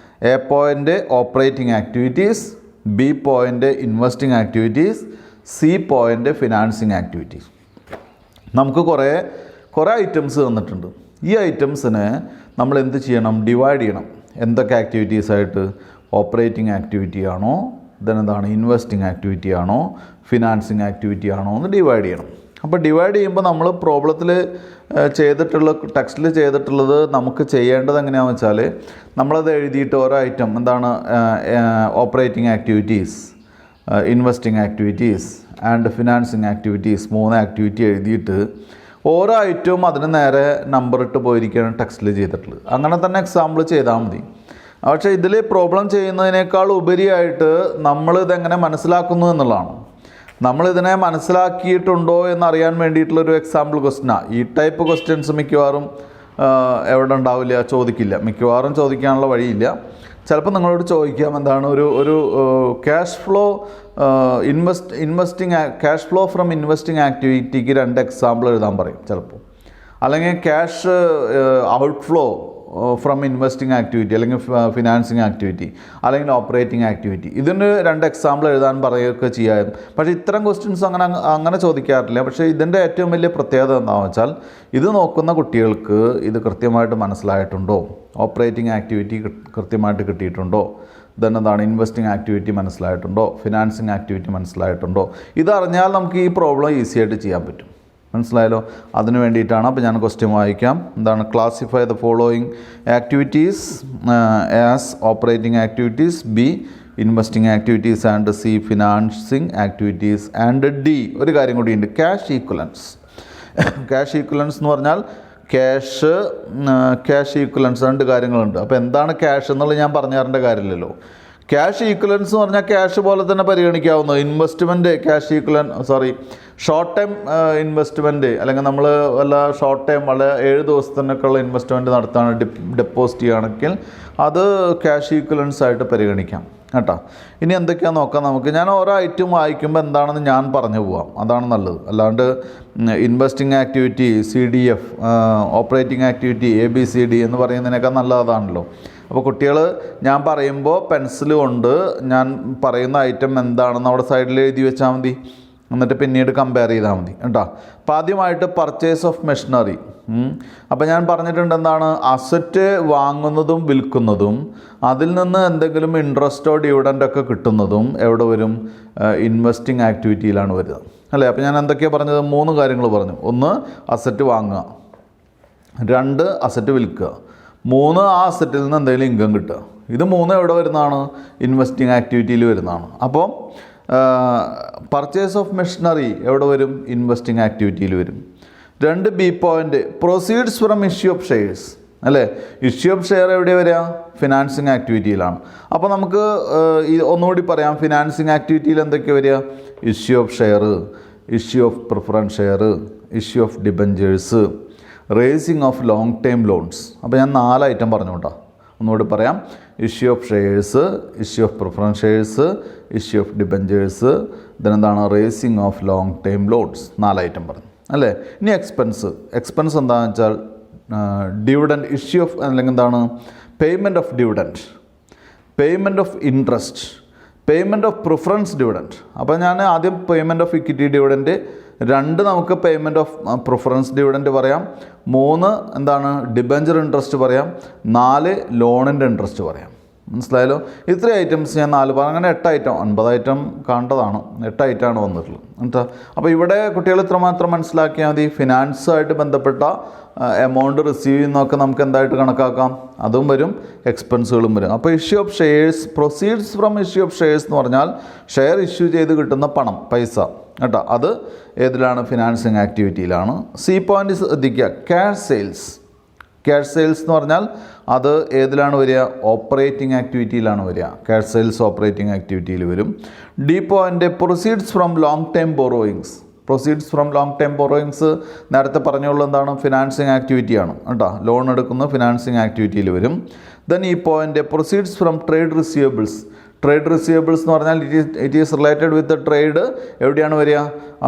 A point operating activities, B point investing activities, C point financing activities. നമുക്ക് കുറേ ഐറ്റംസ് തന്നിട്ടുണ്ട്. ഈ ഐറ്റംസിനെ നമ്മൾ എന്ത് ചെയ്യണം, ഡിവൈഡ് ചെയ്യണം. എന്തൊക്കെ ആക്ടിവിറ്റീസായിട്ട്, ഓപ്പറേറ്റിംഗ് ആക്ടിവിറ്റി ആണോ, ഇതെന്താണ് ഇൻവെസ്റ്റിംഗ് ആക്ടിവിറ്റി ആണോ, ഫിനാൻസിങ് ആക്ടിവിറ്റി ആണോ എന്ന് ഡിവൈഡ് ചെയ്യണം. അപ്പോൾ ഡിവൈഡ് ചെയ്യുമ്പോൾ നമ്മൾ പ്രോബ്ലത്തിൽ ടെക്സ്റ്റിൽ ചെയ്തിട്ടുള്ളത് നമുക്ക് ചെയ്യേണ്ടത് എങ്ങനെയാണെന്ന് വെച്ചാൽ, നമ്മളത് എഴുതിയിട്ട് ഓരോ ഐറ്റം എന്താണ്, operating activities, investing activities and financing activities 3 activity എഴുതിയിട്ട് ഓരോ ഐറ്റവും അതിന് നേരെ നമ്പർ ഇട്ട് പോയിരിക്കുകയാണ് ടെക്സ്റ്റിൽ ചെയ്തിട്ടുള്ളത്. അങ്ങനെ തന്നെ എക്സാമ്പിൾ ചെയ്താൽ മതി. പക്ഷേ ഇതിൽ പ്രോബ്ലം ചെയ്യുന്നതിനേക്കാൾ ഉപരിയായിട്ട് നമ്മളിതെങ്ങനെ മനസ്സിലാക്കുന്നു എന്നുള്ളതാണ്. നമ്മളിതിനെ മനസ്സിലാക്കിയിട്ടുണ്ടോ എന്നറിയാൻ വേണ്ടിയിട്ടുള്ളൊരു എക്സാമ്പിൾ ക്വസ്റ്റ്യനാണ്. ഈ ടൈപ്പ് ക്വസ്റ്റ്യൻസ് മിക്കവാറും എവിടെ ഉണ്ടാവില്ല, ചോദിക്കില്ല. മിക്കവാറും ചോദിക്കാനുള്ള വഴിയില്ല. ചിലപ്പോൾ നിങ്ങളോട് ചോദിക്കാം, എന്താണ് ഒരു cash flow cash flow from investing ആക്ടിവിറ്റിക്ക് 2 എക്സാമ്പിൾ എഴുതാൻ പറയും ചിലപ്പോൾ. അല്ലെങ്കിൽ cash out flow from investing activity, അല്ലെങ്കിൽ ഫിനാൻസിങ് ആക്ടിവിറ്റി, അല്ലെങ്കിൽ ഓപ്പറേറ്റിംഗ് ആക്ടിവിറ്റി, ഇതിന് 2 എക്സാമ്പിൾ എഴുതാൻ പറയുകയൊക്കെ ചെയ്യാം. പക്ഷേ ഇത്തരം ക്വസ്റ്റ്യൻസ് അങ്ങനെ ചോദിക്കാറില്ല. പക്ഷേ ഇതിൻ്റെ ഏറ്റവും വലിയ പ്രത്യേകത എന്താണെന്ന് വെച്ചാൽ, ഇത് നോക്കുന്ന കുട്ടികൾക്ക് ഇത് കൃത്യമായിട്ട് മനസ്സിലായിട്ടുണ്ടോ, ഓപ്പറേറ്റിംഗ് ആക്ടിവിറ്റി കൃത്യമായിട്ട് കിട്ടിയിട്ടുണ്ടോ, ഇതെന്താണ് ഇൻവെസ്റ്റിംഗ് ആക്ടിവിറ്റി മനസ്സിലായിട്ടുണ്ടോ, ഫിനാൻസിങ് ആക്ടിവിറ്റി മനസ്സിലായിട്ടുണ്ടോ, ഇതറിഞ്ഞാൽ നമുക്ക് ഈ പ്രോബ്ലം ഈസി ആയിട്ട് ചെയ്യാൻ പറ്റും. മനസ്സിലായല്ലോ? അതിന് വേണ്ടിയിട്ടാണ്. അപ്പോൾ ഞാൻ ക്വസ്റ്റ്യൻ വായിക്കാം. എന്താണ്, classify the following activities as operating activities, B investing activities and C financing activities and D ഒരു കാര്യം കൂടിയുണ്ട്, ക്യാഷ് ഈക്വലൻസ്. ക്യാഷ് ഈക്വലൻസ് എന്ന് പറഞ്ഞാൽ ക്യാഷ് ഈക്വലൻസ് 2 കാര്യങ്ങളുണ്ട്. അപ്പോൾ എന്താണ് ക്യാഷ് എന്നുള്ളത് ഞാൻ പറഞ്ഞു തരേണ്ട കാര്യമില്ലല്ലോ. ക്യാഷ് ഈക്വലൻസ് എന്ന് പറഞ്ഞാൽ ക്യാഷ് പോലെ തന്നെ പരിഗണിക്കാവുന്ന investment cash short time investment, അല്ലെങ്കിൽ നമ്മൾ വല്ല ഷോർട്ട് ടൈം വളരെ 7 ദിവസത്തിനൊക്കെയുള്ള ഇൻവെസ്റ്റ്മെൻറ്റ് നടത്താണ് ഡെപ്പോസിറ്റ് ചെയ്യുകയാണെങ്കിൽ അത് ക്യാഷ് ഈക്വലൻസ് ആയിട്ട് പരിഗണിക്കാം കേട്ടോ. ഇനി എന്തൊക്കെയാണെന്ന് നോക്കാം നമുക്ക്. ഞാൻ ഓരോ ഐറ്റം വായിക്കുമ്പോൾ എന്താണെന്ന് ഞാൻ പറഞ്ഞു പോവാം, അതാണ് നല്ലത്. അല്ലാണ്ട് investing activity CDF, operating activity ABCD എന്ന് പറയുന്നതിനേക്കാൾ നല്ലതാണല്ലോ. അപ്പോൾ കുട്ടികൾ ഞാൻ പറയുമ്പോൾ പെൻസിൽ കൊണ്ട് ഞാൻ പറയുന്ന ഐറ്റം എന്താണെന്ന് അവിടെ സൈഡിൽ എഴുതി വെച്ചാൽ മതി, എന്നിട്ട് പിന്നീട് കമ്പയർ ചെയ്താൽ മതി കേട്ടോ. അപ്പോൾ ആദ്യമായിട്ട് പർച്ചേസ് ഓഫ് മെഷീനറി. അപ്പോൾ ഞാൻ പറഞ്ഞിട്ടുണ്ട് എന്താണ്, അസറ്റ് വാങ്ങുന്നതും വിൽക്കുന്നതും അതിൽ നിന്ന് എന്തെങ്കിലും ഇൻട്രസ്റ്റോ ഡിവിഡൻ്റൊക്കെ കിട്ടുന്നതും എവിടെ വരും? ഇൻവെസ്റ്റിംഗ് ആക്ടിവിറ്റിയിലാണ് വരുന്നത് അല്ലേ. അപ്പോൾ ഞാൻ എന്തൊക്കെയാണ് പറഞ്ഞത്? 3 കാര്യങ്ങൾ പറഞ്ഞു. 1 അസറ്റ് വാങ്ങുക, 2 അസറ്റ് വിൽക്കുക, 3 ആ അസറ്റിൽ നിന്ന് എന്തെങ്കിലും ഇൻകം കിട്ടുക. ഇത് 3 എവിടെ വരുന്നതാണ്? ഇൻവെസ്റ്റിംഗ് ആക്ടിവിറ്റിയിൽ വരുന്നതാണ്. അപ്പോൾ പർച്ചേസ് ഓഫ് മെഷീനറി എവിടെ വരും? ഇൻവെസ്റ്റിംഗ് ആക്ടിവിറ്റിയിൽ വരും. 2B point proceeds from issue of shares അല്ലേ. ഇഷ്യൂ ഓഫ് ഷെയർ എവിടെ വരിക? ഫിനാൻസിങ് ആക്ടിവിറ്റിയിലാണ്. അപ്പോൾ നമുക്ക് ഒന്നുകൂടി പറയാം, ഫിനാൻസിങ് ആക്ടിവിറ്റിയിൽ എന്തൊക്കെ വരിക? Issue of share, issue of preference share, issue of debentures, raising of long time loans. അപ്പോൾ ഞാൻ 4 ഐറ്റം പറഞ്ഞു കേട്ടോ. ഒന്നുകൂടി പറയാം, issue of shares, issue of preference shares, issue of debentures, ഇതിനെന്താണ്? Raising of long time loans. 4 item പറഞ്ഞു അല്ലേ. ഇനി എക്സ്പെൻസ് എന്താണെന്ന് വെച്ചാൽ ഡിവിഡൻറ്റ്, ഇഷ്യൂ ഓഫ് അല്ലെങ്കിൽ എന്താണ്? Payment of dividend, payment of interest, payment of preference dividend. അപ്പോൾ ഞാൻ ആദ്യം പേയ്മെൻറ്റ് ഓഫ് ഇക്വിറ്റി ഡിവിഡൻറ്റ്, 2 നമുക്ക് പേയ്മെൻറ്റ് ഓഫ് പ്രിഫറൻസ് ഡിവിഡൻറ്റ് പറയാം, 3 എന്താണ്? ഡിബഞ്ചർ ഇൻട്രസ്റ്റ് പറയാം, 4 ലോണിൻ്റെ ഇൻട്രസ്റ്റ് പറയാം. മനസ്സിലായല്ലോ? ഇത്രയും ഐറ്റംസ് ഞാൻ 4 പറഞ്ഞു. അങ്ങനെ 8 ഐറ്റം, 9 ഐറ്റം കാണേണ്ടതാണ്, 8 ഐറ്റമാണ് വന്നിട്ടുള്ളത് കേട്ടോ. അപ്പോൾ ഇവിടെ കുട്ടികൾ ഇത്രമാത്രം മനസ്സിലാക്കിയാൽ മതി. ഫിനാൻസുമായിട്ട് ബന്ധപ്പെട്ട എമൗണ്ട് റിസീവ് ചെയ്യുന്നതൊക്കെ നമുക്ക് എന്തായിട്ട് കണക്കാക്കാം? അതും വരും, എക്സ്പെൻസുകളും വരും. അപ്പോൾ issue of shares, proceeds from issue of shares എന്ന് പറഞ്ഞാൽ ഷെയർ ഇഷ്യൂ ചെയ്ത് കിട്ടുന്ന പണം, പൈസ കേട്ടോ. അത് ഏതിലാണ്? ഫിനാൻസിങ് ആക്ടിവിറ്റിയിലാണ്. C പോയിൻ്റ് ശ്രദ്ധിക്കുക, ക്യാഷ് സെയിൽസ്. ക്യാഷ് സെയിൽസ് എന്ന് പറഞ്ഞാൽ അത് ഏതിലാണ് വരിക? ഓപ്പറേറ്റിംഗ് ആക്ടിവിറ്റിയിലാണ് വരിക. ക്യാഷ് സെയിൽസ് ഓപ്പറേറ്റിംഗ് ആക്ടിവിറ്റിയിൽ വരും. D point proceeds from long time borrowings. Proceeds from long time borrowings നേരത്തെ പറഞ്ഞുള്ള എന്താണ്? ഫിനാൻസിങ് ആക്ടിവിറ്റിയാണ് കേട്ടോ. ലോൺ എടുക്കുന്ന ഫിനാൻസിങ് ആക്ടിവിറ്റിയിൽ വരും. ദെൻ ഈ point proceeds from trade receivables. Trade receivables എന്ന് പറഞ്ഞാൽ it is related with trade. എവിടെയാണ് വരിക?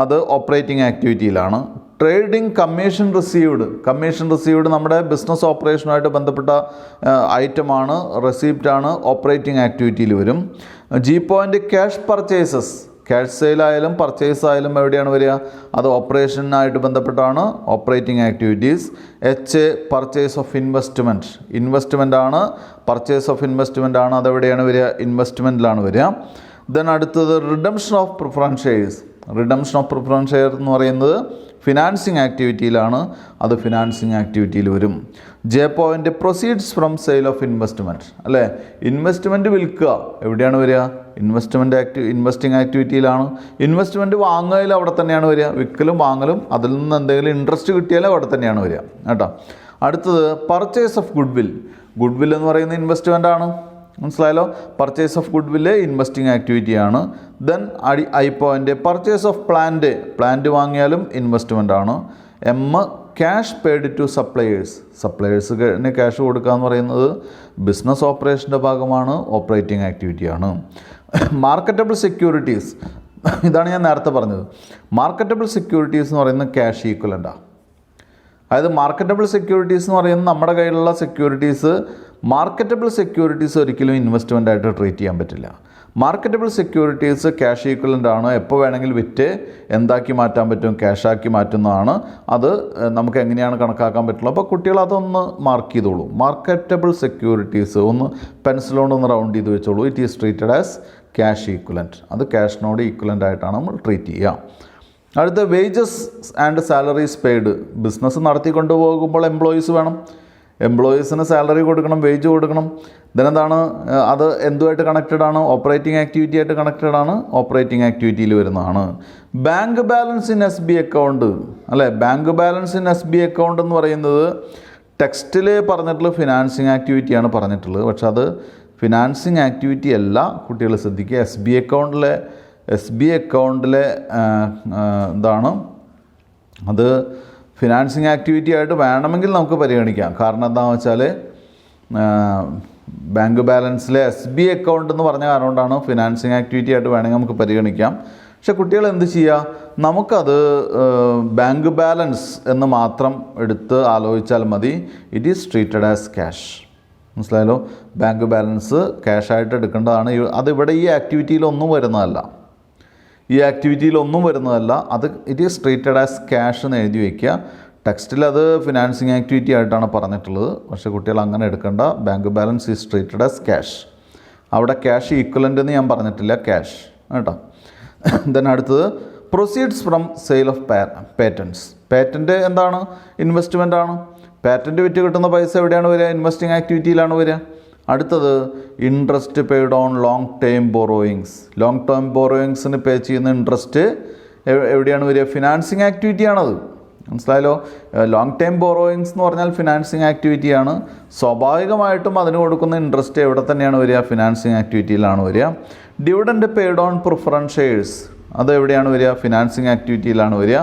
അത് ഓപ്പറേറ്റിംഗ് ആക്ടിവിറ്റിയിലാണ്. ട്രേഡിംഗ് കമ്മീഷൻ റിസീവ്ഡ് നമ്മുടെ ബിസിനസ് ഓപ്പറേഷനുമായിട്ട് ബന്ധപ്പെട്ട ഐറ്റമാണ്, റെസിപ്റ്റാണ്, ഓപ്പറേറ്റിംഗ് ആക്ടിവിറ്റിയിൽ വരും. G point cash purchases. Cash സെയിലായാലും പർച്ചേസ് ആയാലും എവിടെയാണ് വരിക? അത് ഓപ്പറേഷനായിട്ട് ബന്ധപ്പെട്ടാണ്, operating activities. H purchase of investment ആണ്, പർച്ചേസ് ഓഫ് ഇൻവെസ്റ്റ്മെൻ്റ് ആണ്. അതെവിടെയാണ് വരിക? ഇൻവെസ്റ്റ്മെൻറ്റിലാണ് വരിക. ദെൻ അടുത്തത് redemption of preference shares. Redemption of preference share എന്ന് പറയുന്നത് ഫിനാൻസിങ് ആക്ടിവിറ്റിയിലാണ്, അത് ഫിനാൻസിങ് ആക്ടിവിറ്റിയിൽ വരും. J point proceeds from sale of investment അല്ലേ. ഇൻവെസ്റ്റ്മെൻറ്റ് വിൽക്കുക എവിടെയാണ് വരിക? ഇൻവെസ്റ്റിംഗ് ആക്ടിവിറ്റിയിലാണ്. ഇൻവെസ്റ്റ്മെൻറ്റ് വാങ്ങുകയിൽ അവിടെ തന്നെയാണ് വരിക. വിൽക്കലും വാങ്ങലും, അതിൽ നിന്ന് എന്തെങ്കിലും ഇൻട്രസ്റ്റ് കിട്ടിയാലും അവിടെ തന്നെയാണ് വരിക കേട്ടോ. അടുത്തത് പർച്ചേസ് ഓഫ് ഗുഡ് എന്ന് പറയുന്ന ഇൻവെസ്റ്റ്മെൻ്റ് ആണ്. മനസ്സിലായല്ലോ? Purchase of goodwill investing ആക്ടിവിറ്റിയാണ്. Then I point purchase of plant വാങ്ങിയാലും ഇൻവെസ്റ്റ്മെൻ്റ് ആണ്. M ക്യാഷ് പെയ്ഡ് ടു സപ്ലയേഴ്സിന് ക്യാഷ് കൊടുക്കുക എന്ന് പറയുന്നത് ബിസിനസ് ഓപ്പറേഷൻ്റെ ഭാഗമാണ്, ഓപ്പറേറ്റിംഗ് ആക്ടിവിറ്റിയാണ്. മാർക്കറ്റബിൾ സെക്യൂരിറ്റീസ്, ഇതാണ് ഞാൻ നേരത്തെ പറഞ്ഞത്. മാർക്കറ്റബിൾ സെക്യൂരിറ്റീസ് എന്ന് പറയുന്നത് ക്യാഷ് ഈക്വലൻ്റാണ്. അതായത് മാർക്കറ്റബിൾ സെക്യൂരിറ്റീസ് എന്ന് പറയുന്നത് നമ്മുടെ കയ്യിലുള്ള സെക്യൂരിറ്റീസ്, മാർക്കറ്റബിൾ സെക്യൂരിറ്റീസ് ഒരിക്കലും ഇൻവെസ്റ്റ്മെൻ്റ് ആയിട്ട് ട്രീറ്റ് ചെയ്യാൻ പറ്റില്ല. മാർക്കറ്റബിൾ സെക്യൂരിറ്റീസ് ക്യാഷ് ഈക്വലൻ്റ് ആണ്. എപ്പോൾ വേണമെങ്കിലും വിറ്റ് എന്താക്കി മാറ്റാൻ പറ്റും? ക്യാഷാക്കി മാറ്റുന്നതാണ്. അത് നമുക്ക് എങ്ങനെയാണ് കണക്കാക്കാൻ പറ്റുള്ളൂ. അപ്പോൾ കുട്ടികൾ അതൊന്ന് മാർക്ക് ചെയ്തോളൂ. മാർക്കറ്റബിൾ സെക്യൂരിറ്റീസ് ഒന്ന് പെൻസിലോണ്ടൊന്ന് റൗണ്ട് ചെയ്ത് വെച്ചോളൂ. It is treated as cash equivalent. അത് ക്യാഷിനോട് ഈക്വലൻ്റ് ആയിട്ടാണ് നമ്മൾ ട്രീറ്റ് ചെയ്യുക. അടുത്ത wages and salaries paid. Business നടത്തിക്കൊണ്ട് പോകുമ്പോൾ എംപ്ലോയീസ് വേണം, എംപ്ലോയീസിന് സാലറി കൊടുക്കണം, വേജ് കൊടുക്കണം. ഇതിനെന്താണ്? അത് എന്തുമായിട്ട് കണക്റ്റഡ് ആണ്? ഓപ്പറേറ്റിംഗ് ആക്ടിവിറ്റി ആയിട്ട് കണക്റ്റഡ് ആണ്, ഓപ്പറേറ്റിംഗ് ആക്ടിവിറ്റിയിൽ വരുന്നതാണ്. Bank balance in SB account അല്ലേ. Bank balance in SB account എന്ന് പറയുന്നത് ടെക്സ്റ്റിൽ പറഞ്ഞിട്ടുള്ള ഫിനാൻസിങ് ആക്ടിവിറ്റിയാണ് പറഞ്ഞിട്ടുള്ളത്. പക്ഷെ അത് ഫിനാൻസിങ് ആക്ടിവിറ്റി അല്ല. കുട്ടികൾ ശ്രദ്ധിക്കുക, എസ് ബി അക്കൗണ്ടിലെ എന്താണ് അത് ഫിനാൻസിങ് ആക്ടിവിറ്റി ആയിട്ട് വേണമെങ്കിൽ നമുക്ക് പരിഗണിക്കാം. കാരണം എന്താണെന്ന് വെച്ചാൽ ബാങ്ക് ബാലൻസിലെ SB അക്കൗണ്ട് എന്ന് പറഞ്ഞ കാരണം കൊണ്ടാണ് ഫിനാൻസിങ് ആക്ടിവിറ്റി ആയിട്ട് വേണമെങ്കിൽ നമുക്ക് പരിഗണിക്കാം. പക്ഷെ കുട്ടികൾ എന്ത് ചെയ്യുക, നമുക്കത് ബാങ്ക് ബാലൻസ് എന്ന് മാത്രം എടുത്ത് ആലോചിച്ചാൽ മതി. It is treated as cash. മനസ്സിലായല്ലോ? ബാങ്ക് ബാലൻസ് ക്യാഷായിട്ട് എടുക്കേണ്ടതാണ്. അതിവിടെ ഈ ആക്ടിവിറ്റിയിലൊന്നും വരുന്നതല്ല. അത് it is treated as cash എന്ന് എഴുതി വയ്ക്കുക. ടെക്സ്റ്റിൽ അത് ഫിനാൻസിങ് ആക്ടിവിറ്റി ആയിട്ടാണ് പറഞ്ഞിട്ടുള്ളത്. പക്ഷേ കുട്ടികൾ അങ്ങനെ എടുക്കേണ്ട. Bank balance is treated as cash. അവിടെ ക്യാഷ് ഈക്വലൻ്റ് എന്ന് ഞാൻ പറഞ്ഞിട്ടില്ല, ക്യാഷ് കേട്ടോ. ദെൻ അടുത്തത് proceeds from sale of patents. Patent എന്താണ്? ഇൻവെസ്റ്റ്മെൻ്റ് ആണ്. പാറ്റൻറ്റ് വിറ്റ് കിട്ടുന്ന പൈസ എവിടെയാണ് വരിക? ഇൻവെസ്റ്റിംഗ് ആക്ടിവിറ്റിയിലാണ് വരിക. അടുത്തത് interest paid on long term borrowings. Long term ബോറോയിങ്സിന് പേ ചെയ്യുന്ന ഇൻട്രസ്റ്റ് എവിടെയാണ് വരിക? ഫിനാൻസിങ് ആക്ടിവിറ്റിയാണത്. മനസ്സിലായല്ലോ? ലോങ് ടൈം ബോറോയിങ്സ് എന്ന് പറഞ്ഞാൽ ഫിനാൻസിങ് ആക്ടിവിറ്റിയാണ്. സ്വാഭാവികമായിട്ടും അതിന് കൊടുക്കുന്ന ഇൻട്രസ്റ്റ് എവിടെ തന്നെയാണ് വരിക? ഫിനാൻസിങ് ആക്ടിവിറ്റിയിലാണ് വരിക. Dividend paid on preference shares, അത് എവിടെയാണ് വരിക? ഫിനാൻസിങ് ആക്ടിവിറ്റിയിലാണ് വരിക.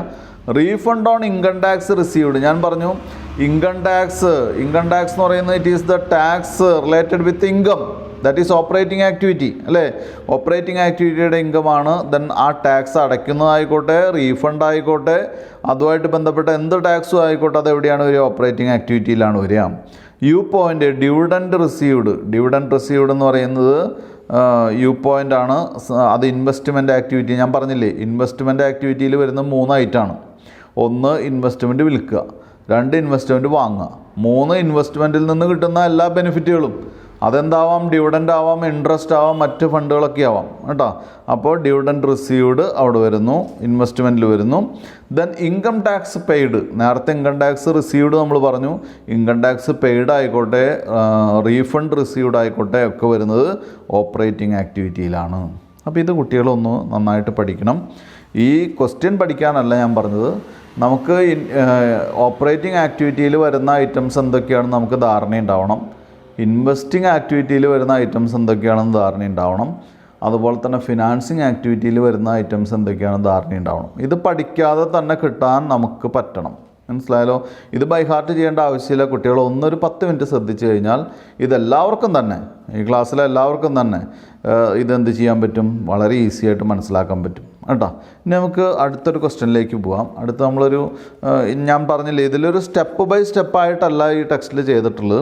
Refund on income tax received. ഞാൻ പറഞ്ഞു ഇൻകം ടാക്സ് എന്ന് പറയുന്നത് it is the tax related with income. That is operating activity അല്ലേ? ഓപ്പറേറ്റിംഗ് ആക്ടിവിറ്റിയുടെ ഇൻകമാണ്. ദെൻ ആ ടാക്സ് അടയ്ക്കുന്നതായിക്കോട്ടെ, റീഫണ്ട് ആയിക്കോട്ടെ, അതുമായിട്ട് ബന്ധപ്പെട്ട എന്ത് ടാക്സും ആയിക്കോട്ടെ, അത് എവിടെയാണ് വരിക? ഓപ്പറേറ്റിംഗ് ആക്ടിവിറ്റിയിലാണ് വരിക. യു പോയിൻ്റ് ഡിവിഡൻഡ് റിസീവ്ഡ് എന്ന് പറയുന്നത് യു പോയിൻ്റ് ആണ്. അത് ഇൻവെസ്റ്റ്മെൻറ്റ് ആക്ടിവിറ്റി. ഞാൻ പറഞ്ഞില്ലേ, ഇൻവെസ്റ്റ്മെൻറ്റ് ആക്ടിവിറ്റിയിൽ വരുന്ന 3 ഐറ്റമാണ്. 1 ഇൻവെസ്റ്റ്മെൻറ്റ് വിൽക്കുക, 2 ഇൻവെസ്റ്റ്മെൻറ്റ് വാങ്ങുക, 3 ഇൻവെസ്റ്റ്മെൻറ്റിൽ നിന്ന് കിട്ടുന്ന എല്ലാ ബെനിഫിറ്റുകളും. അതെന്താവാം? ഡിവിഡൻ്റ് ആവാം, ഇൻട്രസ്റ്റ് ആവാം, മറ്റ് ഫണ്ടുകളൊക്കെ ആവാം കേട്ടോ. അപ്പോൾ ഡിവിഡൻഡ് റിസീവ്ഡ് അവിടെ വരുന്നു, ഇൻവെസ്റ്റ്മെൻറ്റിൽ വരുന്നു. Then income tax paid. നേരത്തെ ഇൻകം ടാക്സ് റിസീവ്ഡ് നമ്മൾ പറഞ്ഞു. ഇൻകം ടാക്സ് പെയ്ഡ് ആയിക്കോട്ടെ, റീഫണ്ട് റിസീവ്ഡ് ആയിക്കോട്ടെ, ഒക്കെ വരുന്നത് ഓപ്പറേറ്റിംഗ് ആക്ടിവിറ്റിയിലാണ്. അപ്പോൾ ഇത് കുട്ടികളൊന്ന് നന്നായിട്ട് പഠിക്കണം. ഈ ക്വസ്റ്റ്യൻ പഠിക്കാനല്ല ഞാൻ പറഞ്ഞത്. നമുക്ക് ഓപ്പറേറ്റിംഗ് ആക്ടിവിറ്റിയിൽ വരുന്ന ഐറ്റംസ് എന്തൊക്കെയാണെന്ന് നമുക്ക് ധാരണയുണ്ടാവണം. ഇൻവെസ്റ്റിംഗ് ആക്ടിവിറ്റിയിൽ വരുന്ന ഐറ്റംസ് എന്തൊക്കെയാണെന്ന് ധാരണയുണ്ടാവണം. അതുപോലെ തന്നെ ഫിനാൻസിങ് ആക്ടിവിറ്റിയിൽ വരുന്ന ഐറ്റംസ് എന്തൊക്കെയാണെന്ന് ധാരണയുണ്ടാവണം. ഇത് പഠിക്കാതെ തന്നെ കിട്ടാൻ നമുക്ക് പറ്റണം. മനസ്സിലായാലോ? ഇത് ബൈ ഹാർട്ട് ചെയ്യേണ്ട ആവശ്യമില്ല. കുട്ടികൾ ഒന്നൊരു 10 മിനിറ്റ് ശ്രദ്ധിച്ചു കഴിഞ്ഞാൽ ഇതെല്ലാവർക്കും തന്നെ, ഈ ക്ലാസ്സിലെ എല്ലാവർക്കും തന്നെ ഇതെന്ത് ചെയ്യാൻ പറ്റും? വളരെ ഈസി ആയിട്ട് മനസ്സിലാക്കാൻ പറ്റും കേട്ടോ. ഇനി നമുക്ക് അടുത്തൊരു ക്വസ്റ്റ്യനിലേക്ക് പോകാം. അടുത്ത നമ്മളൊരു ഞാൻ പറഞ്ഞില്ലേ, ഇതിലൊരു സ്റ്റെപ്പ് ബൈ സ്റ്റെപ്പായിട്ടല്ല ഈ ടെക്സ്റ്റിൽ ചെയ്തിട്ടുള്ളത്.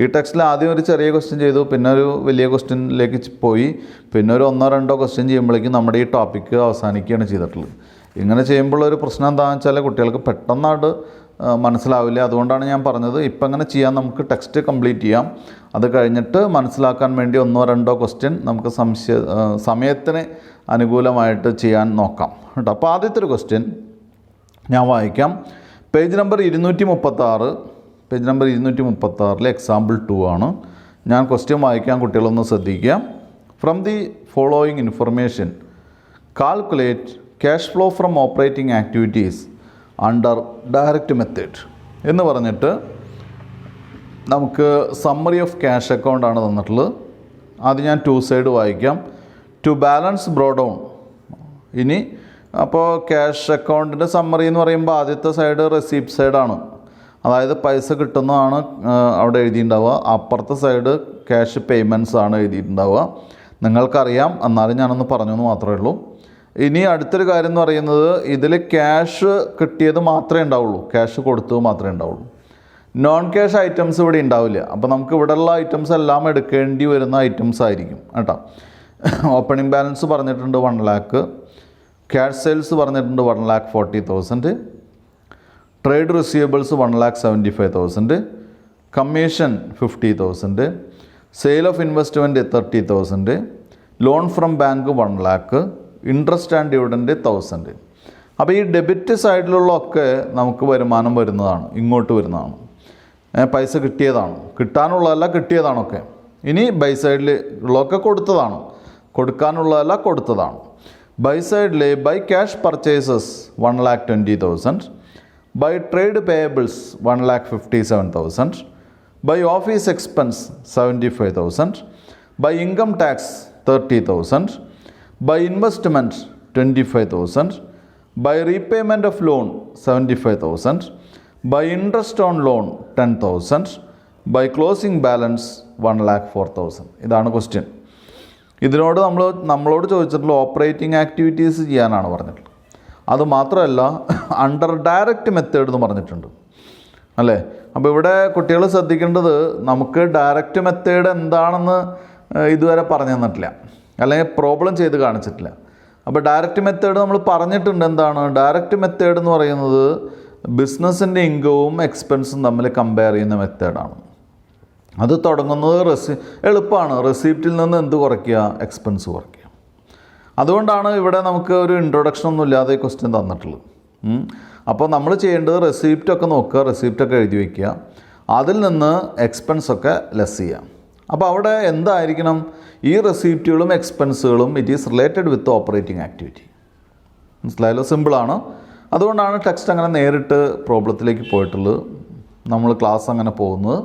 ഈ ടെക്സ്റ്റിൽ ആദ്യം ഒരു ചെറിയ ക്വസ്റ്റ്യൻ ചെയ്തു, പിന്നെ ഒരു വലിയ ക്വസ്റ്റ്യനിലേക്ക് പോയി, പിന്നെ ഒരു 1-2 ക്വസ്റ്റ്യൻ ചെയ്യുമ്പോഴേക്കും നമ്മുടെ ഈ ടോപ്പിക്ക് അവസാനിക്കുകയാണ് ചെയ്തിട്ടുള്ളത്. ഇങ്ങനെ ചെയ്യുമ്പോൾ ഒരു പ്രശ്നം എന്താണെന്ന് വെച്ചാൽ കുട്ടികൾക്ക് പെട്ടെന്നായിട്ട് മനസ്സിലാവില്ല. അതുകൊണ്ടാണ് ഞാൻ പറഞ്ഞത് ഇപ്പം അങ്ങനെ ചെയ്യാൻ നമുക്ക് ടെക്സ്റ്റ് കംപ്ലീറ്റ് ചെയ്യാം. അത് കഴിഞ്ഞിട്ട് മനസ്സിലാക്കാൻ വേണ്ടി 1-2 ക്വസ്റ്റ്യൻ നമുക്ക് സമയത്തിന് അനുകൂലമായിട്ട് ചെയ്യാൻ നോക്കാം കേട്ടോ. അപ്പോൾ ആദ്യത്തെ ഒരു ക്വസ്റ്റ്യൻ ഞാൻ വായിക്കാം. പേജ് നമ്പർ 236 എക്സാമ്പിൾ 2 ആണ്. ഞാൻ ക്വസ്റ്റ്യൻ വായിക്കാൻ കുട്ടികളൊന്ന് ശ്രദ്ധിക്കുക. From the following information calculate cash flow from operating activities under direct method എന്ന് പറഞ്ഞിട്ട് നമുക്ക് സമ്മറി ഓഫ് ക്യാഷ് അക്കൗണ്ട് ആണ് തന്നിട്ടുള്ളത്. ആദ്യം ഞാൻ 2 സൈഡ് വായിക്കാം. To balance brought down. ഇനി അപ്പോൾ ക്യാഷ് അക്കൗണ്ടിൻ്റെ സമ്മറി എന്ന് പറയുമ്പോൾ ആദ്യത്തെ സൈഡ് റെസീപ്റ്റ് സൈഡാണ്. അതായത് പൈസ കിട്ടുന്നതാണ് അവിടെ എഴുതിയിട്ടുണ്ടാവുക. അപ്പുറത്തെ സൈഡ് ക്യാഷ് പേയ്മെൻറ്റ്സ് ആണ് എഴുതിയിട്ടുണ്ടാവുക. നിങ്ങൾക്കറിയാം, എന്നാലും ഞാനൊന്ന് പറഞ്ഞു എന്ന് മാത്രമേ ഉള്ളൂ. ഇനി അടുത്തൊരു കാര്യം എന്ന് പറയുന്നത് ഇതിൽ ക്യാഷ് കിട്ടിയത് മാത്രമേ ഉണ്ടാവുള്ളൂ, ക്യാഷ് കൊടുത്തത് മാത്രമേ ഉണ്ടാവുള്ളൂ. നോൺ ക്യാഷ് ഐറ്റംസ് ഇവിടെ ഉണ്ടാവില്ല. അപ്പോൾ നമുക്ക് ഇവിടെയുള്ള ഐറ്റംസ് എല്ലാം എടുക്കേണ്ടി വരുന്ന ഐറ്റംസ് ആയിരിക്കും കേട്ടോ. ഓപ്പണിംഗ് ബാലൻസ് പറഞ്ഞിട്ടുണ്ട് 1 lakh, ക്യാഷ് സെയിൽസ് പറഞ്ഞിട്ടുണ്ട് 1,40,000, trade receivables 1,75,000, commission 50,000, sale of investment 30,000, loan from bank 1 lakh, interest and dividend 1,000. അപ്പോൾ ഈ ഡെബിറ്റ് സൈഡിലുള്ളതൊക്കെ നമുക്ക് വരുമാനം വരുന്നതാണ്, ഇങ്ങോട്ട് വരുന്നതാണ്, പൈസ കിട്ടിയതാണ്, കിട്ടാനുള്ളതല്ല കിട്ടിയതാണൊക്കെ. ഇനി ബൈ സൈഡിൽ ഉള്ളതൊക്കെ കൊടുത്തതാണ്, കൊടുക്കാനുള്ളതല്ല കൊടുത്തതാണ്. ബൈ സൈഡിൽ by cash purchases 1,20,000, by trade payables 1,57,000, by office expense 75,000, by income tax 30,000, by investment 25,000, by repayment of loan 75,000, by interest on loan 10,000, by closing balance 1,04,000. ഇതാണ് ക്വസ്റ്റ്യൻ. ഇതിനോട് നമ്മളോട് ചോദിച്ചിട്ടുള്ള ഓപ്പറേറ്റിംഗ് ആക്ടിവിറ്റീസ് ചെയ്യാനാണ് പറഞ്ഞിട്ടുള്ളത്. അതുമാത്രമല്ല അണ്ടർ ഡയറക്റ്റ് മെത്തേഡ് എന്ന് പറഞ്ഞിട്ടുണ്ട് അല്ലേ. അപ്പോൾ ഇവിടെ കുട്ടികൾ ശ്രദ്ധിക്കേണ്ടത്, നമുക്ക് ഡയറക്റ്റ് മെത്തേഡ് എന്താണെന്ന് ഇതുവരെ പറഞ്ഞു തന്നിട്ടില്ല, അല്ലെങ്കിൽ പ്രോബ്ലം ചെയ്ത് കാണിച്ചിട്ടില്ല. അപ്പോൾ ഡയറക്റ്റ് മെത്തേഡ് നമ്മൾ പറഞ്ഞിട്ടുണ്ട്. എന്താണ് ഡയറക്റ്റ് മെത്തേഡ് എന്ന് പറയുന്നത്? ബിസിനസ്സിൻ്റെ ഇൻകവും എക്സ്പെൻസും തമ്മിൽ കമ്പയർ ചെയ്യുന്ന മെത്തേഡാണ്. അത് തുടങ്ങുന്നത് എളുപ്പമാണ്. റെസിപ്റ്റിൽ നിന്ന് എന്ത് കുറയ്ക്കുക? എക്സ്പെൻസ് കുറയ്ക്കുക. അതുകൊണ്ടാണ് ഇവിടെ നമുക്ക് ഒരു ഇൻട്രൊഡക്ഷൻ ഒന്നും ഇല്ലാതെ ക്വസ്റ്റ്യൻ തന്നിട്ടുള്ളത്. അപ്പോൾ നമ്മൾ ചെയ്യേണ്ടത് റെസിപ്റ്റൊക്കെ നോക്കുക, റെസിപ്റ്റൊക്കെ എഴുതി വയ്ക്കുക, അതിൽ നിന്ന് എക്സ്പെൻസൊക്കെ ലെസ് ചെയ്യുക. അപ്പോൾ അവിടെ എന്തായിരിക്കണം? ഈ റെസിപ്റ്റുകളും എക്സ്പെൻസുകളും it is related with operating activity. മനസ്സിലായല്ലോ? സിമ്പിളാണ്. അതുകൊണ്ടാണ് ടെക്സ്റ്റ് അങ്ങനെ നേരിട്ട് പ്രോബ്ലത്തിലേക്ക് പോയിട്ടുള്ളത്, നമ്മൾ ക്ലാസ് അങ്ങനെ പോകുന്നത്.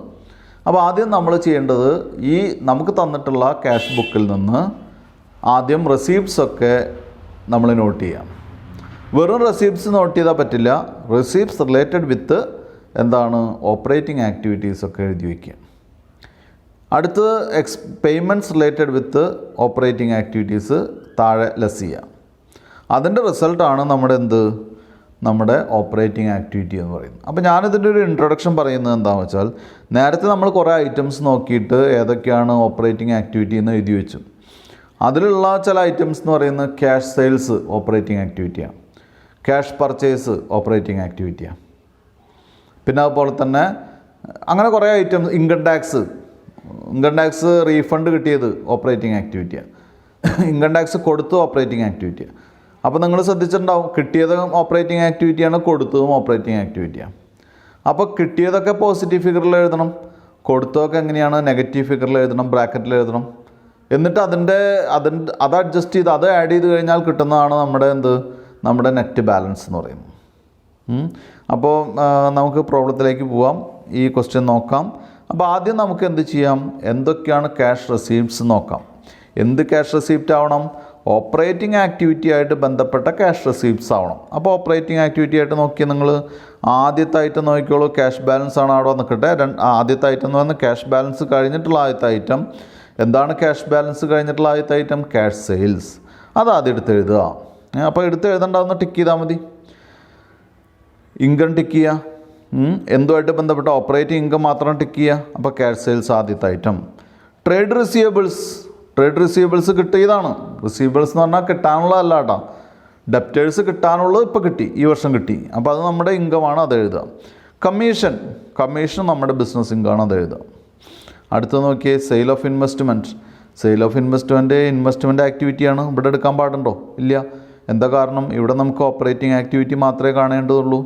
അപ്പോൾ ആദ്യം നമ്മൾ ചെയ്യേണ്ടത്, ഈ നമുക്ക് തന്നിട്ടുള്ള ക്യാഷ് ബുക്കിൽ നിന്ന് ആദ്യം റെസീപ്റ്റ്സൊക്കെ നമ്മൾ നോട്ട് ചെയ്യാം. വെറും റെസീപ്റ്റ്സ് നോട്ട് ചെയ്താൽ പറ്റില്ല. റെസീപ്റ്റ്സ് റിലേറ്റഡ് വിത്ത് എന്താണ് ഓപ്പറേറ്റിംഗ് ആക്ടിവിറ്റീസൊക്കെ എഴുതി വയ്ക്കുക. അടുത്തത് payments related with operating activities താഴെ ലെസ് ചെയ്യുക. അതിൻ്റെ റിസൾട്ടാണ് നമ്മുടെ ഓപ്പറേറ്റിംഗ് ആക്ടിവിറ്റി എന്ന് പറയുന്നത്. അപ്പോൾ ഞാനിതിൻ്റെ ഒരു ഇൻട്രൊഡക്ഷൻ പറയുന്നത് എന്താണെന്ന് വെച്ചാൽ, നേരത്തെ നമ്മൾ കുറേ ഐറ്റംസ് നോക്കിയിട്ട് ഏതൊക്കെയാണ് ഓപ്പറേറ്റിംഗ് ആക്ടിവിറ്റി എന്ന് എഴുതി വെച്ചു. അതിലുള്ള ചില ഐറ്റംസ് എന്ന് പറയുന്നത് ക്യാഷ് സെയിൽസ് ഓപ്പറേറ്റിംഗ് ആക്ടിവിറ്റിയാണ്, ക്യാഷ് പർച്ചേസ് ഓപ്പറേറ്റിംഗ് ആക്ടിവിറ്റിയാണ്. പിന്നെ അതുപോലെ തന്നെ അങ്ങനെ കുറേ ഐറ്റംസ്, ഇൻകം ടാക്സ് റീഫണ്ട് കിട്ടിയത് ഓപ്പറേറ്റിംഗ് ആക്ടിവിറ്റിയാണ്, ഇൻകം ടാക്സ് കൊടുത്തു ഓപ്പറേറ്റിംഗ് ആക്ടിവിറ്റിയാണ്. അപ്പോൾ നിങ്ങൾ ശ്രദ്ധിച്ചിട്ടുണ്ടാവും, കിട്ടിയതും ഓപ്പറേറ്റിംഗ് ആക്ടിവിറ്റിയാണ്, കൊടുത്തതും ഓപ്പറേറ്റിംഗ് ആക്ടിവിറ്റിയാണ്. അപ്പോൾ കിട്ടിയതൊക്കെ പോസിറ്റീവ് ഫിഗറിൽ എഴുതണം, കൊടുത്തതൊക്കെ എങ്ങനെയാണ് നെഗറ്റീവ് ഫിഗറിൽ എഴുതണം, ബ്രാക്കറ്റിൽ എഴുതണം. എന്നിട്ട് അത് അഡ്ജസ്റ്റ് ചെയ്ത് അത് ആഡ് ചെയ്ത് കഴിഞ്ഞാൽ കിട്ടുന്നതാണ് നമ്മുടെ നെറ്റ് ബാലൻസ് എന്ന് പറയുന്നത്. അപ്പോൾ നമുക്ക് പ്രോബ്ലത്തിലേക്ക് പോവാം, ഈ ക്വസ്റ്റ്യൻ നോക്കാം. അപ്പോൾ ആദ്യം നമുക്ക് എന്ത് ചെയ്യാം? എന്തൊക്കെയാണ് ക്യാഷ് റെസീപ്റ്റ്സ് നോക്കാം. എന്ത് ക്യാഷ് റെസീപ്റ്റ് ആവണം? ഓപ്പറേറ്റിംഗ് ആക്ടിവിറ്റി ആയിട്ട് ബന്ധപ്പെട്ട ക്യാഷ് റെസീപ്റ്റ്സ് ആവണം. അപ്പോൾ ഓപ്പറേറ്റിംഗ് ആക്ടിവിറ്റി ആയിട്ട് നോക്കിയാൽ നിങ്ങൾ ആദ്യത്തെ ഐറ്റം നോക്കിക്കോളൂ. ക്യാഷ് ബാലൻസ് ആണ് അവിടെ നിൽക്കട്ടെ. ആദ്യത്തെ ഐറ്റം എന്ന് പറയുന്നത് ക്യാഷ് ബാലൻസ് കഴിഞ്ഞിട്ടുള്ള ആദ്യത്തെ ഐറ്റം. എന്താണ് ക്യാഷ് ബാലൻസ് കഴിഞ്ഞിട്ടുള്ള ആദ്യത്തെ ഐറ്റം? Cash sales. അത് ആദ്യം എടുത്ത് എഴുതുക. അപ്പോൾ എടുത്ത് എഴുതേണ്ടാവുന്ന ടിക്ക് ചെയ്താൽ മതി. ഇൻകം ടിക്ക് ചെയ്യുക. എന്തുമായിട്ട് ബന്ധപ്പെട്ട ഓപ്പറേറ്റിംഗ് ഇൻകം മാത്രം ടിക്ക് ചെയ്യുക. അപ്പോൾ ക്യാഷ് സെയിൽസ് ആദ്യത്തെ ഐറ്റം. ട്രേഡ് റിസീവബിൾസ് കിട്ടിയതാണ്. റിസീവബിൾസ് എന്ന് പറഞ്ഞാൽ കിട്ടാനുള്ളതല്ല കേട്ടോ, ഡെപ്റ്റേഴ്സ് കിട്ടാനുള്ളത് ഇപ്പോൾ കിട്ടി, ഈ വർഷം കിട്ടി. അപ്പോൾ അത് നമ്മുടെ ഇൻകമാണ്, അത് എഴുതുക. കമ്മീഷൻ നമ്മുടെ ബിസിനസ് ഇൻകമാണ്, അത് എഴുതുക. അടുത്ത് നോക്കിയേ, സെയിൽ ഓഫ് ഇൻവെസ്റ്റ്മെൻറ്റ് ആക്ടിവിറ്റിയാണ്. ഇവിടെ എടുക്കാൻ പാടുണ്ടോ? ഇല്ല. എന്താ കാരണം? ഇവിടെ നമുക്ക് ഓപ്പറേറ്റിംഗ് ആക്ടിവിറ്റി മാത്രമേ കാണേണ്ടതുള്ളൂ.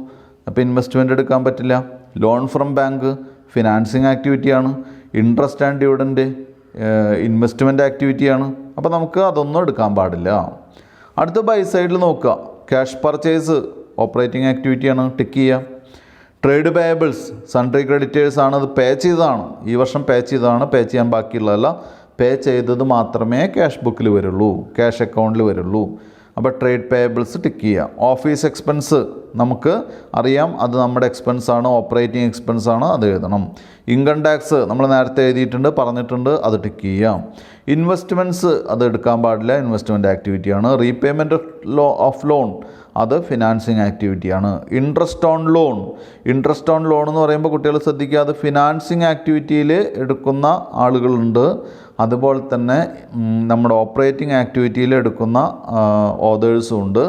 അപ്പോൾ ഇൻവെസ്റ്റ്മെൻറ്റ് എടുക്കാൻ പറ്റില്ല. ലോൺ ഫ്രം ബാങ്ക് ഫിനാൻസിങ് ആക്ടിവിറ്റിയാണ്. ഇൻട്രസ്റ്റ് ആൻഡ് ഡിവിഡൻറ്റ് ഇൻവെസ്റ്റ്മെൻറ്റ് ആക്ടിവിറ്റിയാണ്. അപ്പോൾ നമുക്ക് അതൊന്നും എടുക്കാൻ പാടില്ല. അടുത്ത ബൈ സൈഡിൽ നോക്കുക, ക്യാഷ് പർച്ചേസ് ഓപ്പറേറ്റിംഗ് ആക്ടിവിറ്റിയാണ്, ടിക്ക് ചെയ്യുക. ട്രേഡ് പേയബിൾസ് സൺട്രി ക്രെഡിറ്റേഴ്സ് ആണ്, അത് പേ ചെയ്തതാണ്, ഈ വർഷം പേ ചെയ്തതാണ്, പേ ചെയ്യാൻ ബാക്കിയുള്ളതല്ല. പേ ചെയ്തത് മാത്രമേ ക്യാഷ് ബുക്കിൽ വരുള്ളൂ, ക്യാഷ് അക്കൗണ്ടിൽ വരുള്ളൂ. അപ്പോൾ ട്രേഡ് പേയബിൾസ് ടിക്ക് ചെയ്യുക. ഓഫീസ് എക്സ്പെൻസ് നമുക്ക് അറിയാം, അത് നമ്മുടെ എക്സ്പെൻസാണ്, ഓപ്പറേറ്റിംഗ് എക്സ്പെൻസാണ്, അത് എഴുതണം. ഇൻകം ടാക്സ് നമ്മൾ നേരത്തെ എഴുതിയിട്ടുണ്ട്, പറഞ്ഞിട്ടുണ്ട്, അത് ടിക്ക് ചെയ്യാം. ഇൻവെസ്റ്റ്മെൻറ്റ്സ് അത് എടുക്കാൻ പാടില്ല, ഇൻവെസ്റ്റ്മെൻറ്റ് ആക്ടിവിറ്റിയാണ്. റീപേയ്മെൻറ്റ് ഓഫ് ലോൺ അത് ഫിനാൻസിങ് ആക്ടിവിറ്റിയാണ്. ഇൻട്രസ്റ്റ് ഓൺ ലോൺ എന്ന് പറയുമ്പോൾ കുട്ടികൾ ശ്രദ്ധിക്കുക, അത് ഫിനാൻസിങ് ആക്ടിവിറ്റിയിൽ എടുക്കുന്ന ആളുകളുണ്ട്, അതുപോലെ തന്നെ നമ്മുടെ ഓപ്പറേറ്റിംഗ് ആക്ടിവിറ്റിയിൽ എടുക്കുന്ന ഓതേഴ്സും ഉണ്ട്.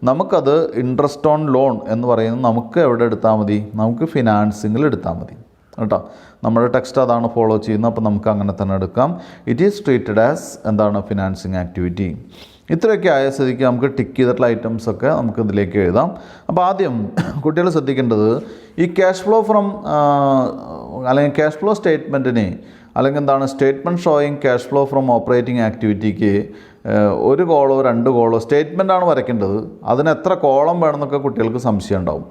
നമുക്കത് ഇൻട്രസ്റ്റ് ഓൺ ലോൺ എന്ന് പറയുന്നത് നമുക്ക് എവിടെ എടുത്താൽ മതി? നമുക്ക് ഫിനാൻസിങ്ങിൽ എടുത്താൽ മതി കേട്ടോ. നമ്മുടെ ടെക്സ്റ്റ് അതാണ് ഫോളോ ചെയ്യുന്നത്, അപ്പോൾ നമുക്ക് അങ്ങനെ തന്നെ എടുക്കാം. It is treated as financing activity. ഇത്രയൊക്കെ ആയ സ്ഥിതിക്ക് നമുക്ക് ടിക്ക് ചെയ്തിട്ടുള്ള ഐറ്റംസൊക്കെ നമുക്ക് ഇതിലേക്ക് എഴുതാം. അപ്പോൾ ആദ്യം കുട്ടികൾ ശ്രദ്ധിക്കേണ്ടത്, ഈ ക്യാഷ് ഫ്ലോ അല്ലെങ്കിൽ ക്യാഷ് ഫ്ലോ സ്റ്റേറ്റ്മെൻറ്റിന് അല്ലെങ്കിൽ statement showing cash flow from operating ആക്ടിവിറ്റിക്ക് ഒരു കോളോ രണ്ട് കോളോ സ്റ്റേറ്റ്മെൻറ്റാണ് വരയ്ക്കേണ്ടത്. അതിന് എത്ര കോളം വേണമെന്നൊക്കെ കുട്ടികൾക്ക് സംശയം ഉണ്ടാവും.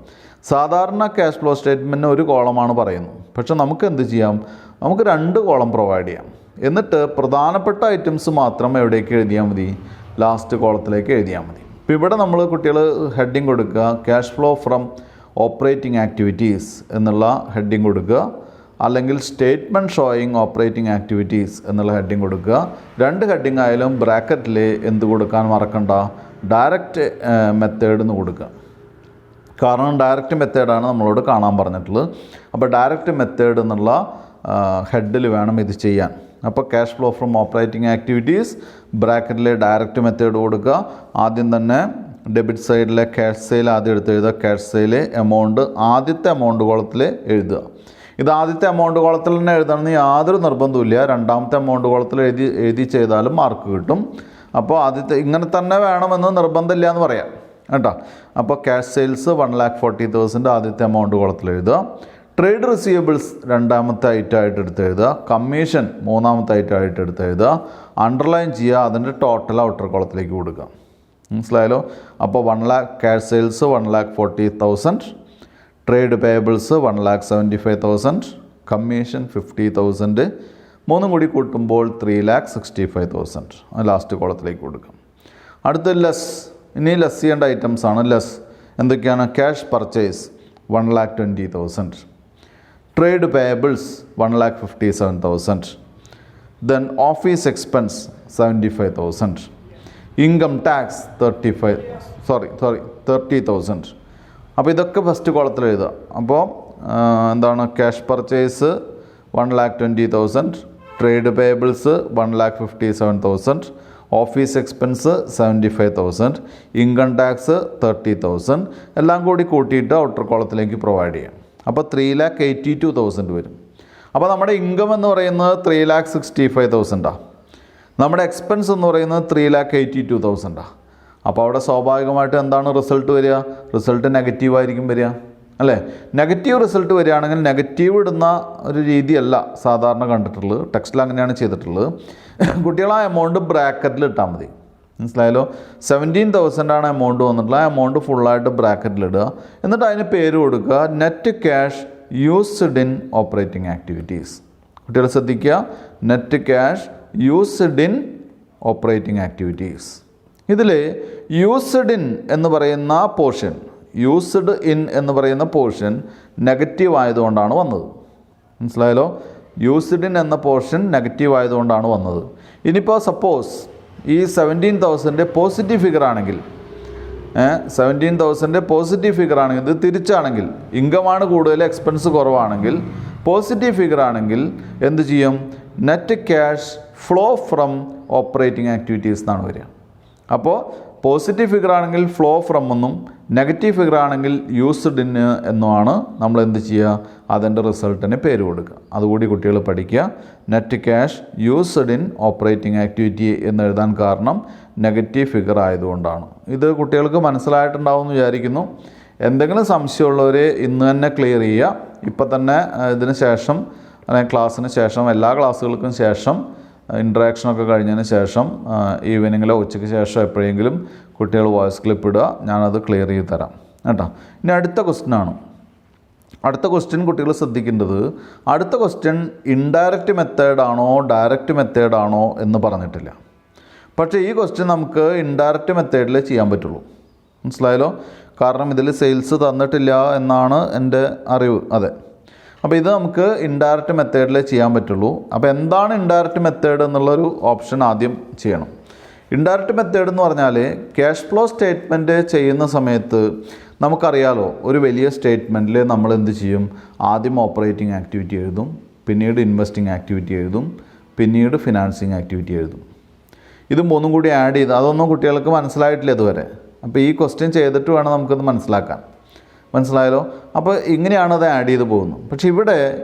സാധാരണ ക്യാഷ് ഫ്ലോ സ്റ്റേറ്റ്മെൻറ്റിന് ഒരു കോളമാണ് പറയുന്നത്, പക്ഷെ നമുക്ക് എന്ത് ചെയ്യാം? നമുക്ക് രണ്ട് കോളം പ്രൊവൈഡ് ചെയ്യാം. എന്നിട്ട് പ്രധാനപ്പെട്ട ഐറ്റംസ് മാത്രം എവിടേക്ക് എഴുതിയാൽ മതി? ലാസ്റ്റ് കോളത്തിലേക്ക് എഴുതിയാൽ മതി. ഇപ്പോൾ ഇവിടെ നമ്മൾ കുട്ടികൾ ഹെഡിങ് കൊടുക്കുക, cash flow from operating activities എന്നുള്ള ഹെഡിങ് കൊടുക്കുക, അല്ലെങ്കിൽ സ്റ്റേറ്റ്മെൻറ്റ് ഷോയിങ് ഓപ്പറേറ്റിംഗ് ആക്ടിവിറ്റീസ് എന്നുള്ള ഹെഡിങ് കൊടുക്കുക. രണ്ട് ഹെഡിങ് ആയാലും ബ്രാക്കറ്റിൽ എന്ത് കൊടുക്കാൻ മറക്കണ്ട? ഡയറക്റ്റ് മെത്തേഡ് എന്ന് കൊടുക്കുക. കാരണം ഡയറക്റ്റ് മെത്തേഡാണ് നമ്മളോട് കാണാൻ പറഞ്ഞിട്ടുള്ളത്. അപ്പോൾ ഡയറക്റ്റ് മെത്തേഡ് എന്നുള്ള ഹെഡിൽ വേണം ഇത് ചെയ്യാൻ. അപ്പോൾ cash flow from operating activities ബ്രാക്കറ്റിൽ ഡയറക്റ്റ് മെത്തേഡ് കൊടുക്കുക. ആദ്യം തന്നെ ഡെബിറ്റ് സൈഡിലെ ക്യാഷ് സെയിൽ ആദ്യം എടുത്ത് എഴുതുക. ക്യാഷ് സെയിൽ എമൗണ്ട് ആദ്യത്തെ എമൗണ്ട് കോളത്തിൽ എഴുതുക. ഇത് ആദ്യത്തെ എമൗണ്ട് കോളത്തിൽ തന്നെ എഴുതണമെന്ന് യാതൊരു നിർബന്ധമില്ല. രണ്ടാമത്തെ എമൗണ്ട് കോളത്തിൽ എഴുതി ചെയ്താലും മാർക്ക് കിട്ടും. അപ്പോൾ ആദ്യത്തെ ഇങ്ങനെ തന്നെ വേണമെന്ന് നിർബന്ധമില്ല എന്ന് പറയാം കേട്ടോ. അപ്പോൾ ക്യാഷ് സെയിൽസ് 1,40,000 ആദ്യത്തെ എമൗണ്ട് കോളത്തിൽ എഴുതുക. ട്രേഡ് റിസീവബിൾസ് രണ്ടാമത്തെ ഐറ്റമായിട്ട് എടുത്ത് എഴുതുക. കമ്മീഷൻ മൂന്നാമത്തെ ഐറ്റമായിട്ട് എടുത്ത് എഴുതുക. അണ്ടർലൈൻ ചെയ്യുക, അതിൻ്റെ ടോട്ടൽ ഔട്ടർ കോളത്തിലേക്ക് കൊടുക്കുക. മനസ്സിലായല്ലോ? അപ്പോൾ 1 lakh cash sales 1,40,000, trade payables 1,75,000, commission 50,000, മൂന്നും കൂടി കൂട്ടുമ്പോൾ 3,65,000 ലാസ്റ്റ് കോളത്തിലേക്ക് കൊടുക്കാം. അടുത്ത ലെസ്. ഇനി ലെസ് ചെയ്യേണ്ട ഐറ്റംസ് ആണ്. ലെസ് എന്തൊക്കെയാണ്? Cash purchase 1,20,000, trade payables 1,57,000, then office expense 75,000, income tax 30,000. അപ്പോൾ ഇതൊക്കെ ഫസ്റ്റ് കോളത്തിൽ എഴുതുക. അപ്പോൾ എന്താണ്? Cash purchase 1,20,000, trade payables 1,57,000, office expense 75,000, income tax 30,000 എല്ലാം കൂടി കൂട്ടിയിട്ട് ഔട്ടർ കോളത്തിലേക്ക് പ്രൊവൈഡ് ചെയ്യാം. അപ്പോൾ 3,82,000 വരും. അപ്പോൾ നമ്മുടെ ഇൻകം എന്ന് പറയുന്നത് 3,65,000. നമ്മുടെ എക്സ്പെൻസ് എന്ന് പറയുന്നത് 3,82,000. അപ്പോൾ അവിടെ സ്വാഭാവികമായിട്ട് എന്താണ് റിസൾട്ട് വരിക? റിസൾട്ട് നെഗറ്റീവായിരിക്കും വരിക, അല്ലേ? നെഗറ്റീവ് റിസൾട്ട് വരികയാണെങ്കിൽ നെഗറ്റീവ് ഇടുന്ന ഒരു രീതിയല്ല സാധാരണ കണ്ടിട്ടുള്ളത്. ടെക്സ്റ്റിൽ അങ്ങനെയാണ് ചെയ്തിട്ടുള്ളത്. കുട്ടികൾ ആ എമൗണ്ട് ബ്രാക്കറ്റിൽ ഇട്ടാൽ മതി. മനസ്സിലായല്ലോ? 17,000 ആണ് എമൗണ്ട് വന്നിട്ടുള്ളത്. ആ എമൗണ്ട് ഫുള്ളായിട്ട് ബ്രാക്കറ്റിലിടുക. എന്നിട്ട് അതിന് പേര് കൊടുക്കുക net cash used in operating activities. കുട്ടികൾ ശ്രദ്ധിക്കുക, net cash used in operating activities. ഇതിൽ യൂസ്ഡ് ഇൻ എന്ന് പറയുന്ന പോർഷൻ, യൂസ്ഡ് ഇൻ എന്ന് പറയുന്ന പോർഷൻ നെഗറ്റീവ് ആയതുകൊണ്ടാണ് വന്നത്. മനസ്സിലായല്ലോ? യൂസ്ഡ് ഇൻ എന്ന പോർഷൻ നെഗറ്റീവ് ആയതുകൊണ്ടാണ് വന്നത്. ഇനിയിപ്പോൾ സപ്പോസ് ഈ 17,000 പോസിറ്റീവ് ഫിഗർ ആണെങ്കിൽ, 17,000 പോസിറ്റീവ് ഫിഗർ ആണെങ്കിൽ, ഇത് തിരിച്ചാണെങ്കിൽ ഇൻകമാണ് കൂടുതൽ എക്സ്പെൻസ് കുറവാണെങ്കിൽ, പോസിറ്റീവ് ഫിഗർ ആണെങ്കിൽ എന്ത് ചെയ്യും? Net cash flow from operating activities എന്നാണ് വരിക. അപ്പോൾ പോസിറ്റീവ് ഫിഗർ ആണെങ്കിൽ ഫ്ലോ ഫ്രം എന്നും, നെഗറ്റീവ് ഫിഗർ ആണെങ്കിൽ യൂസ്ഡ് ഇൻ എന്നുമാണ് നമ്മൾ എന്ത് ചെയ്യുക? അതിൻ്റെ റിസൾട്ടിന് പേര് കൊടുക്കുക. അതുകൂടി കുട്ടികൾ പഠിക്കുക. Net cash used in operating activity എന്ന് എഴുതാൻ കാരണം നെഗറ്റീവ് ഫിഗർ ആയതുകൊണ്ടാണ്. ഇത് കുട്ടികൾക്ക് മനസ്സിലായിട്ടുണ്ടാവുമെന്ന് വിചാരിക്കുന്നു. എന്തെങ്കിലും സംശയമുള്ളവർ ഇന്ന് തന്നെ ക്ലിയർ ചെയ്യുക. ഇപ്പം തന്നെ ഇതിന് ശേഷം, അല്ലെങ്കിൽ ക്ലാസ്സിന് ശേഷം, എല്ലാ ക്ലാസ്സുകൾക്കും ശേഷം, ഇൻട്രാക്ഷനൊക്കെ കഴിഞ്ഞതിന് ശേഷം ഈവനിങ്ങിലോ ഉച്ചയ്ക്ക് ശേഷം എപ്പോഴെങ്കിലും കുട്ടികൾ വോയിസ് ക്ലിപ്പ് ഇടുക. ഞാനത് ക്ലിയർ ചെയ്ത് തരാം കേട്ടോ. ഇനി അടുത്ത ക്വസ്റ്റ്യനാണ്. അടുത്ത ക്വസ്റ്റ്യൻ കുട്ടികൾ ശ്രദ്ധിക്കേണ്ടത്, അടുത്ത ക്വസ്റ്റ്യൻ ഇൻഡയറക്റ്റ് മെത്തേഡാണോ ഡയറക്റ്റ് മെത്തേഡാണോ എന്ന് പറഞ്ഞിട്ടില്ല. പക്ഷേ ഈ ക്വസ്റ്റ്യൻ നമുക്ക് ഇൻഡയറക്റ്റ് മെത്തേഡിൽ ചെയ്യാൻ പറ്റുള്ളൂ. മനസ്സിലായല്ലോ? കാരണം ഇതിൽ സെയിൽസ് തന്നിട്ടില്ല എന്നാണ് എൻ്റെ അറിവ്. അതെ. അപ്പോൾ ഇത് നമുക്ക് ഇൻഡയറക്റ്റ് മെത്തേഡിൽ ചെയ്യാൻ പറ്റുള്ളൂ. അപ്പോൾ എന്താണ് ഇൻഡയറക്റ്റ് മെത്തേഡ് എന്നുള്ളൊരു ഓപ്ഷൻ ആദ്യം ചെയ്യണം. ഇൻഡയറക്റ്റ് മെത്തേഡ് എന്ന് പറഞ്ഞാൽ ക്യാഷ് ഫ്ലോ സ്റ്റേറ്റ്മെൻറ്റ് ചെയ്യുന്ന സമയത്ത് നമുക്കറിയാലോ, ഒരു വലിയ സ്റ്റേറ്റ്മെൻറ്റിൽ നമ്മൾ എന്ത് ചെയ്യും? ആദ്യം ഓപ്പറേറ്റിംഗ് ആക്ടിവിറ്റി എഴുതും, പിന്നീട് ഇൻവെസ്റ്റിംഗ് ആക്ടിവിറ്റി എഴുതും, പിന്നീട് ഫിനാൻസിങ് ആക്ടിവിറ്റി എഴുതും. ഇത് മൂന്നും കൂടി ആഡ് ചെയ്ത്, അതൊന്നും കുട്ടികൾക്ക് മനസ്സിലായിട്ടില്ല ഇതുവരെ. അപ്പോൾ ഈ ക്വസ്റ്റ്യൻ ചെയ്തിട്ട് വേണം നമുക്കത് മനസ്സിലാക്കാൻ. മനസ്സിലായല്ലോ? അപ്പോൾ ഇങ്ങനെയാണ് അത് ആഡ് ചെയ്ത് പോകുന്നത്. പക്ഷേ ഇവിടെ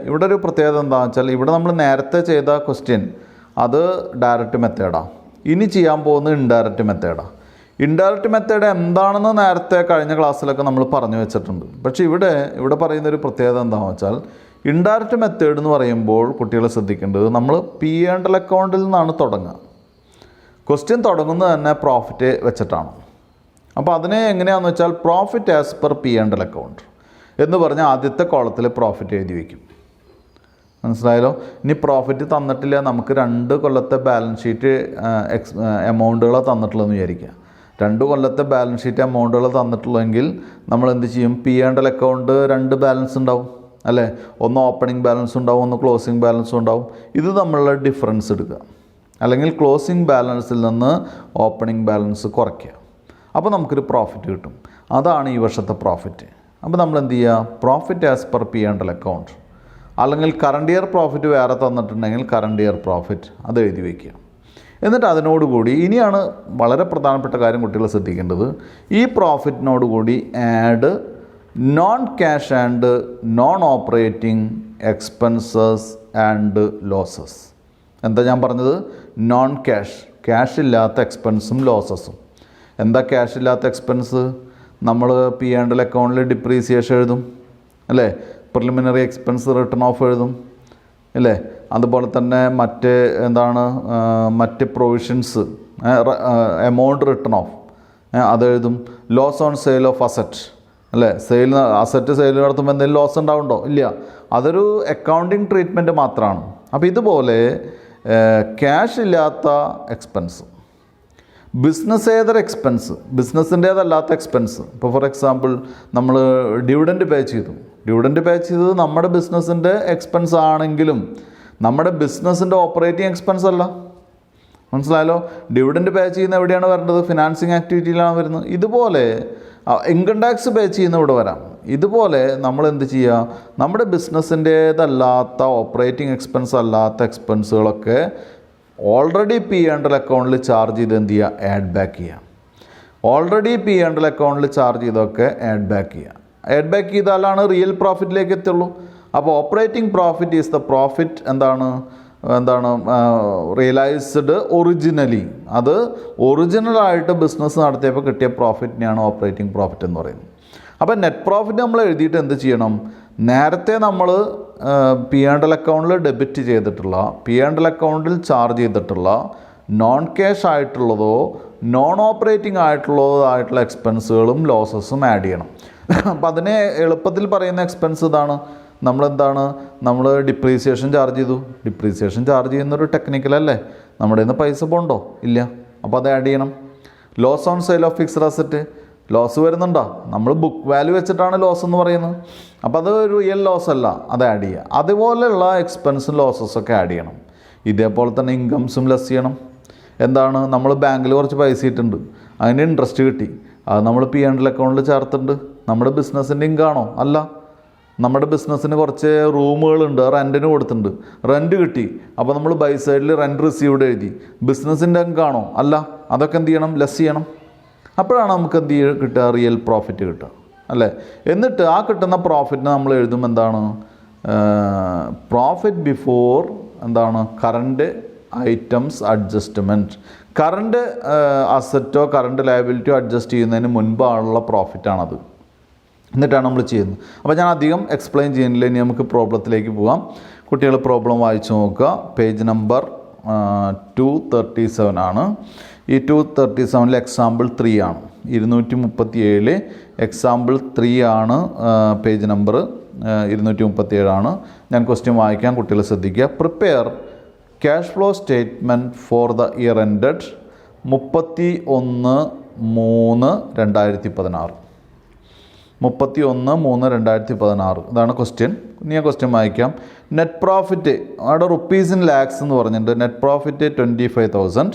ഒരു പ്രത്യേകത എന്താണെന്ന് വെച്ചാൽ, ഇവിടെ നമ്മൾ നേരത്തെ ചെയ്ത ക്വസ്റ്റ്യൻ അത് ഡയറക്റ്റ് മെത്തേഡാണ്. ഇനി ചെയ്യാൻ പോകുന്നത് ഇൻഡയറക്റ്റ് മെത്തേഡാണ്. ഇൻഡയറക്റ്റ് മെത്തേഡ് എന്താണെന്ന് നേരത്തെ കഴിഞ്ഞ ക്ലാസ്സിലൊക്കെ നമ്മൾ പറഞ്ഞു വെച്ചിട്ടുണ്ട്. പക്ഷേ ഇവിടെ പറയുന്നൊരു പ്രത്യേകത എന്താണെന്ന് വെച്ചാൽ, ഇൻഡയറക്റ്റ് മെത്തേഡ് എന്ന് പറയുമ്പോൾ കുട്ടികൾ ശ്രദ്ധിക്കേണ്ടത്, നമ്മൾ P&L അക്കൗണ്ടിൽ നിന്നാണ് തുടങ്ങുക. ക്വസ്റ്റ്യൻ തുടങ്ങുന്നത് തന്നെ പ്രോഫിറ്റ് വെച്ചിട്ടാണ്. അപ്പോൾ അതിനെ എങ്ങനെയാണെന്ന് വെച്ചാൽ, profit as per P&L account എന്ന് പറഞ്ഞാൽ ആദ്യത്തെ കോളത്തിൽ പ്രോഫിറ്റ് എഴുതി വയ്ക്കും. മനസ്സിലായല്ലോ. ഇനി പ്രോഫിറ്റ് തന്നിട്ടില്ല, നമുക്ക് 2 കൊല്ലത്തെ ബാലൻസ് ഷീറ്റ് എമൗണ്ടുകൾ തന്നിട്ടുള്ളതെന്ന് വിചാരിക്കുക. 2 കൊല്ലത്തെ ബാലൻസ് ഷീറ്റ് എമൗണ്ടുകൾ തന്നിട്ടുള്ളതെങ്കിൽ നമ്മൾ എന്ത് ചെയ്യും? P&L അക്കൗണ്ട് 2 ബാലൻസ് ഉണ്ടാവും അല്ലേ? ഒന്ന് ഓപ്പണിംഗ് ബാലൻസ് ഉണ്ടാവും, ഒന്ന് ക്ലോസിംഗ് ബാലൻസും ഉണ്ടാവും. ഇത് തമ്മിലുള്ള ഡിഫറൻസ് എടുക്കുക, അല്ലെങ്കിൽ ക്ലോസിംഗ് ബാലൻസിൽ നിന്ന് ഓപ്പണിംഗ് ബാലൻസ് കുറയ്ക്കുക. അപ്പോൾ നമുക്കൊരു പ്രോഫിറ്റ് കിട്ടും. അതാണ് ഈ വർഷത്തെ പ്രോഫിറ്റ്. അപ്പോൾ നമ്മൾ എന്ത് ചെയ്യുക? Profit as per P&L account, അല്ലെങ്കിൽ കറണ്ട് ഇയർ പ്രോഫിറ്റ് വേറെ തന്നിട്ടുണ്ടെങ്കിൽ കറണ്ട് ഇയർ പ്രോഫിറ്റ് അത് എഴുതി വയ്ക്കുക. എന്നിട്ട് അതിനോടുകൂടി ഇനിയാണ് വളരെ പ്രധാനപ്പെട്ട കാര്യം കുട്ടികൾ ശ്രദ്ധിക്കേണ്ടത്. ഈ പ്രോഫിറ്റിനോടുകൂടി add non cash and non operating expenses and losses. എന്താ ഞാൻ പറഞ്ഞത്? നോൺ ക്യാഷ്, ക്യാഷ് ഇല്ലാത്ത എക്സ്പെൻസും ലോസസും. എന്താ ക്യാഷ് ഇല്ലാത്ത എക്സ്പെൻസ്? നമ്മൾ P&L അക്കൗണ്ടിൽ ഡിപ്രീസിയേഷൻ എഴുതും അല്ലേ? പ്രിലിമിനറി എക്സ്പെൻസ് റിട്ടേൺ ഓഫ് എഴുതും അല്ലേ? അതുപോലെ തന്നെ മറ്റ് പ്രൊവിഷൻസ്, എമൗണ്ട് റിട്ടേൺ ഓഫ് അതെഴുതും. Loss on sale of asset അല്ലേ? അസറ്റ് സെയിൽ നടത്തുമ്പോൾ എന്തെങ്കിലും ലോസ് ഉണ്ടാവുണ്ടോ? ഇല്ല. അതൊരു അക്കൗണ്ടിങ് ട്രീറ്റ്മെൻറ്റ് മാത്രമാണ്. അപ്പോൾ ഇതുപോലെ ക്യാഷ് ഇല്ലാത്ത എക്സ്പെൻസ്, ബിസിനസ്സേതര എക്സ്പെൻസ്, ബിസിനസ്സിൻ്റേതല്ലാത്ത എക്സ്പെൻസ്. ഇപ്പോൾ ഫോർ എക്സാമ്പിൾ നമ്മൾ ഡിവിഡൻഡ് പേ ചെയ്തു. ഡിവിഡൻഡ് പേ ചെയ്തത് നമ്മുടെ ബിസിനസ്സിൻ്റെ എക്സ്പെൻസ് ആണെങ്കിലും നമ്മുടെ ബിസിനസ്സിൻ്റെ ഓപ്പറേറ്റിംഗ് എക്സ്പെൻസ് അല്ല. മനസ്സിലായല്ലോ? ഡിവിഡൻഡ് പേ ചെയ്യുന്ന എവിടെയാണ് വരേണ്ടത്? ഫിനാൻസിങ് ആക്ടിവിറ്റിയിലാണ് വരുന്നത്. ഇതുപോലെ ഇൻകം ടാക്സ് പേ ചെയ്യുന്ന ഇവിടെ വരാം. ഇതുപോലെ നമ്മൾ എന്ത് ചെയ്യുക? നമ്മുടെ ബിസിനസ്സിൻ്റേതല്ലാത്ത ഓപ്പറേറ്റിംഗ് എക്സ്പെൻസ് അല്ലാത്ത എക്സ്പെൻസുകളൊക്കെ ഓൾറെഡി P&L അക്കൗണ്ടിൽ ചാർജ് ചെയ്ത് എന്ത് ചെയ്യുക? ആഡ് ബാക്ക് ചെയ്യുക. ഓൾറെഡി P&L അക്കൗണ്ടിൽ ചാർജ് ചെയ്തൊക്കെ ആഡ് ബാക്ക് ചെയ്യുക. ആഡ് ബാക്ക് ചെയ്താലാണ് റിയൽ പ്രോഫിറ്റിലേക്ക് എത്തുള്ളൂ. അപ്പോൾ operating profit is the profit എന്താണ് റിയലൈസ്ഡ് ഒറിജിനലി. അത് ഒറിജിനലായിട്ട് ബിസിനസ് നടത്തിയപ്പോൾ കിട്ടിയ പ്രോഫിറ്റിനെയാണ് ഓപ്പറേറ്റിംഗ് പ്രോഫിറ്റ് എന്ന് പറയുന്നത്. അപ്പോൾ നെറ്റ് പ്രോഫിറ്റ് നമ്മൾ എഴുതിയിട്ട് എന്ത് ചെയ്യണം? നേരത്തെ നമ്മൾ P&L അക്കൗണ്ടിൽ ഡെബിറ്റ് ചെയ്തിട്ടുള്ള, P&L അക്കൗണ്ടിൽ ചാർജ് ചെയ്തിട്ടുള്ള നോൺ ക്യാഷ് ആയിട്ടുള്ളതോ നോൺ ഓപ്പറേറ്റിംഗ് ആയിട്ടുള്ള എക്സ്പെൻസുകളും ലോസസും ആഡ് ചെയ്യണം. അപ്പം അതിനെ എളുപ്പത്തിൽ പറയുന്ന എക്സ്പെൻസ് ഇതാണ്. നമ്മൾ ഡിപ്രീസിയേഷൻ ചാർജ് ചെയ്തു. ഡിപ്രീസിയേഷൻ ചാർജ് ചെയ്യുന്നൊരു ടെക്നിക്കലല്ലേ? നമ്മുടെ കയ്യിൽ നിന്ന് പൈസ പോകണ്ടോ? ഇല്ല. അപ്പോൾ അത് ആഡ് ചെയ്യണം. Loss on sale of fixed asset, loss വരുന്നുണ്ടോ? നമ്മൾ ബുക്ക് വാല്യൂ വെച്ചിട്ടാണ് ലോസ് എന്ന് പറയുന്നത്. അപ്പോൾ അത് റിയൽ ലോസ് അല്ല, അത് ആഡ് ചെയ്യുക. അതുപോലെയുള്ള എക്സ്പെൻസും ലോസസൊക്കെ ആഡ് ചെയ്യണം. ഇതേപോലെ തന്നെ ഇൻകംസും ലെസ് ചെയ്യണം. നമ്മൾ ബാങ്കിൽ കുറച്ച് പൈസ ഇട്ടുണ്ട്, അതിന് ഇൻട്രസ്റ്റ് കിട്ടി, അത് നമ്മൾ P&L അക്കൗണ്ടിൽ ചേർത്തിട്ടുണ്ട്. നമ്മുടെ ബിസിനസ്സിൻ്റെ ഇൻകാണോ? അല്ല. നമ്മുടെ ബിസിനസ്സിന് കുറച്ച് റൂമുകളുണ്ട്, റെൻറ്റിന് കൊടുത്തിട്ടുണ്ട്, റെൻറ്റ് കിട്ടി, അപ്പോൾ നമ്മൾ ബൈ സൈഡിൽ റെൻറ്റ് റിസീവ്ഡ് എഴുതി. ബിസിനസ്സിൻ്റെ ഇൻകാണോ? അല്ല. അതൊക്കെ എന്ത് ചെയ്യണം? ലെസ് ചെയ്യണം. അപ്പോഴാണ് നമുക്ക് എന്ത് കിട്ടുക? റിയൽ പ്രോഫിറ്റ് കിട്ടുക അല്ലേ? എന്നിട്ട് ആ കിട്ടുന്ന പ്രോഫിറ്റിന് നമ്മൾ എഴുതും profit before current items adjustment. Current അസറ്റോ കറണ്ട് ലയബിലിറ്റിയോ അഡ്ജസ്റ്റ് ചെയ്യുന്നതിന് മുൻപാണുള്ള പ്രോഫിറ്റാണത്. എന്നിട്ടാണ് നമ്മൾ ചെയ്യുന്നത്. അപ്പോൾ ഞാൻ അധികം എക്സ്പ്ലെയിൻ ചെയ്യുന്നില്ല. ഇനി നമുക്ക് പ്രോബ്ലത്തിലേക്ക് പോകാം. കുട്ടികൾ പ്രോബ്ലം വായിച്ചു നോക്കുക. പേജ് നമ്പർ 237 ആണ്. ഈ 237 എക്സാമ്പിൾ 3 ആണ്. 237 എക്സാമ്പിൾ 3 ആണ്. പേജ് നമ്പർ 237 ആണ്. ഞാൻ ക്വസ്റ്റ്യൻ വായിക്കാൻ കുട്ടികൾ ശ്രദ്ധിക്കുക. Prepare cash flow statement for the year ended 31/3/2016. 31/3/2016 ഇതാണ് ക്വസ്റ്റ്യൻ. ഇനി ഞാൻ ക്വസ്റ്റ്യൻ വായിക്കാം. നെറ്റ് പ്രോഫിറ്റ് അവിടെ റുപ്പീസ് ഇൻ ലാക്സ് എന്ന് പറഞ്ഞിട്ടുണ്ട്. Net profit 25,000.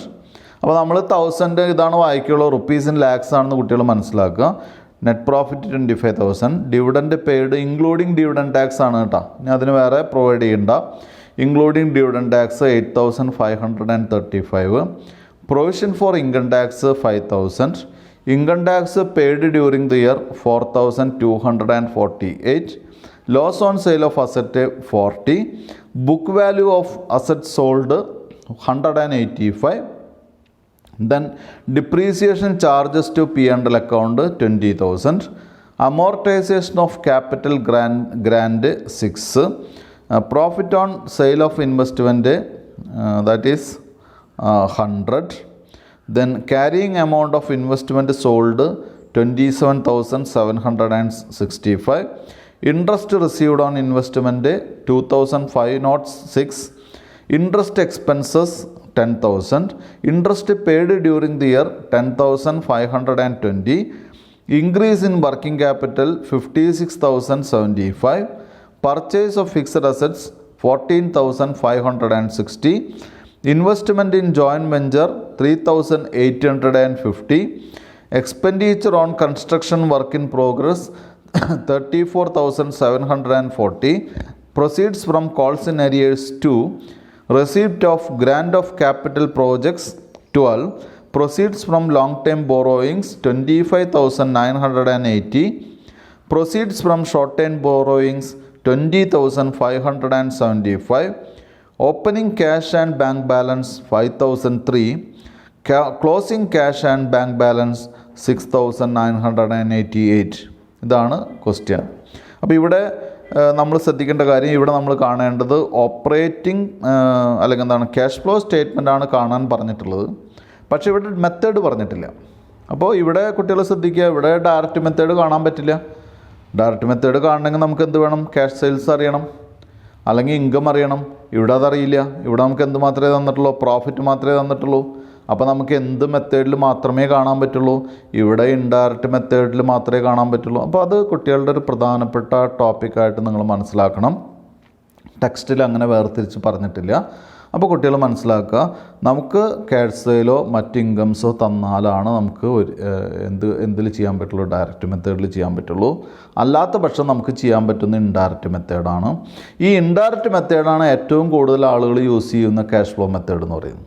അപ്പോൾ നമ്മൾ 1000 ഇതാണ് വായിക്കുള്ളൂ. റുപ്പീസ് ഇൻ ലാക്സ് ആണെന്ന് കുട്ടികൾ മനസ്സിലാക്കുക. Net profit 25,000. Dividend paid including dividend tax ആണ് കേട്ടോ. ഇനി അതിന് വേറെ പ്രൊവൈഡ് ചെയ്യണ്ട. Including dividend tax 8,535. Provision for income tax 5,000. Income tax paid during the year 4,248. Loss on sale of asset 40. Book value of asset sold 185. Then depreciation charges to P&L account 20,000. Amortization of capital grant 6. Profit on sale of investment that is 100. Then carrying amount of investment sold 27,765. Interest received on investment 2506, interest expenses 10,000, interest paid during the year 10,520, increase in working capital 56,075, purchase of fixed assets 14,560, investment in joint venture 3,850, expenditure on construction work in progress 34,740, proceeds from calls in arrears 2, receipt of grant of capital projects 12, proceeds from long-term borrowings 25,980, proceeds from short-term borrowings 20,575, opening cash and bank balance 5,003, closing cash and bank balance 6,988. ഇതാണ് ക്വസ്റ്റ്യൻ. അപ്പോൾ ഇവിടെ നമ്മൾ ശ്രദ്ധിക്കേണ്ട കാര്യം, ഇവിടെ നമ്മൾ കാണേണ്ടത് ഓപ്പറേറ്റിംഗ് അല്ലെങ്കിൽ എന്താണ് ക്യാഷ് ഫ്ലോ സ്റ്റേറ്റ്മെൻ്റ് ആണ് കാണാൻ പറഞ്ഞിട്ടുള്ളത്. പക്ഷേ ഇവിടെ മെത്തേഡ് പറഞ്ഞിട്ടില്ല. അപ്പോൾ ഇവിടെ കുട്ടികൾ ശ്രദ്ധിക്കുക, ഇവിടെ ഡയറക്റ്റ് മെത്തേഡ് കാണാൻ പറ്റില്ല. ഡയറക്റ്റ് മെത്തേഡ് കാണണമെങ്കിൽ നമുക്ക് എന്ത് വേണം? ക്യാഷ് സെയിൽസ് അറിയണം, അല്ലെങ്കിൽ ഇൻകം അറിയണം. ഇവിടെ അതറിയില്ല. ഇവിടെ നമുക്ക് എന്ത് മാത്രമേ തന്നിട്ടുള്ളൂ? പ്രോഫിറ്റ് മാത്രമേ തന്നിട്ടുള്ളൂ. അപ്പോൾ നമുക്ക് എന്ത് മെത്തേഡിൽ മാത്രമേ കാണാൻ പറ്റുള്ളൂ? ഇവിടെ ഇൻഡയറക്റ്റ് മെത്തേഡിൽ മാത്രമേ കാണാൻ പറ്റുള്ളൂ. അപ്പോൾ അത് കുട്ടികളുടെ ഒരു പ്രധാനപ്പെട്ട ടോപ്പിക്കായിട്ട് നിങ്ങൾ മനസ്സിലാക്കണം. ടെക്സ്റ്റിൽ അങ്ങനെ വേർതിരിച്ച് പറഞ്ഞിട്ടില്ല. അപ്പോൾ കുട്ടികൾ മനസ്സിലാക്കുക, നമുക്ക് ക്യാഷ് സെയിലോ മറ്റ് ഇൻകംസോ തന്നാലാണ് നമുക്ക് എന്തിൽ ചെയ്യാൻ പറ്റുള്ളൂ? ഡയറക്റ്റ് മെത്തേഡിൽ ചെയ്യാൻ പറ്റുള്ളൂ. അല്ലാത്ത പക്ഷം നമുക്ക് ചെയ്യാൻ പറ്റുന്ന ഇൻഡയറക്റ്റ് മെത്തേഡാണ്. ഈ ഇൻഡയറക്റ്റ് മെത്തേഡാണ് ഏറ്റവും കൂടുതൽ ആളുകൾ യൂസ് ചെയ്യുന്ന ക്യാഷ് ഫ്ലോ മെത്തേഡ് എന്ന് പറയുന്നത്.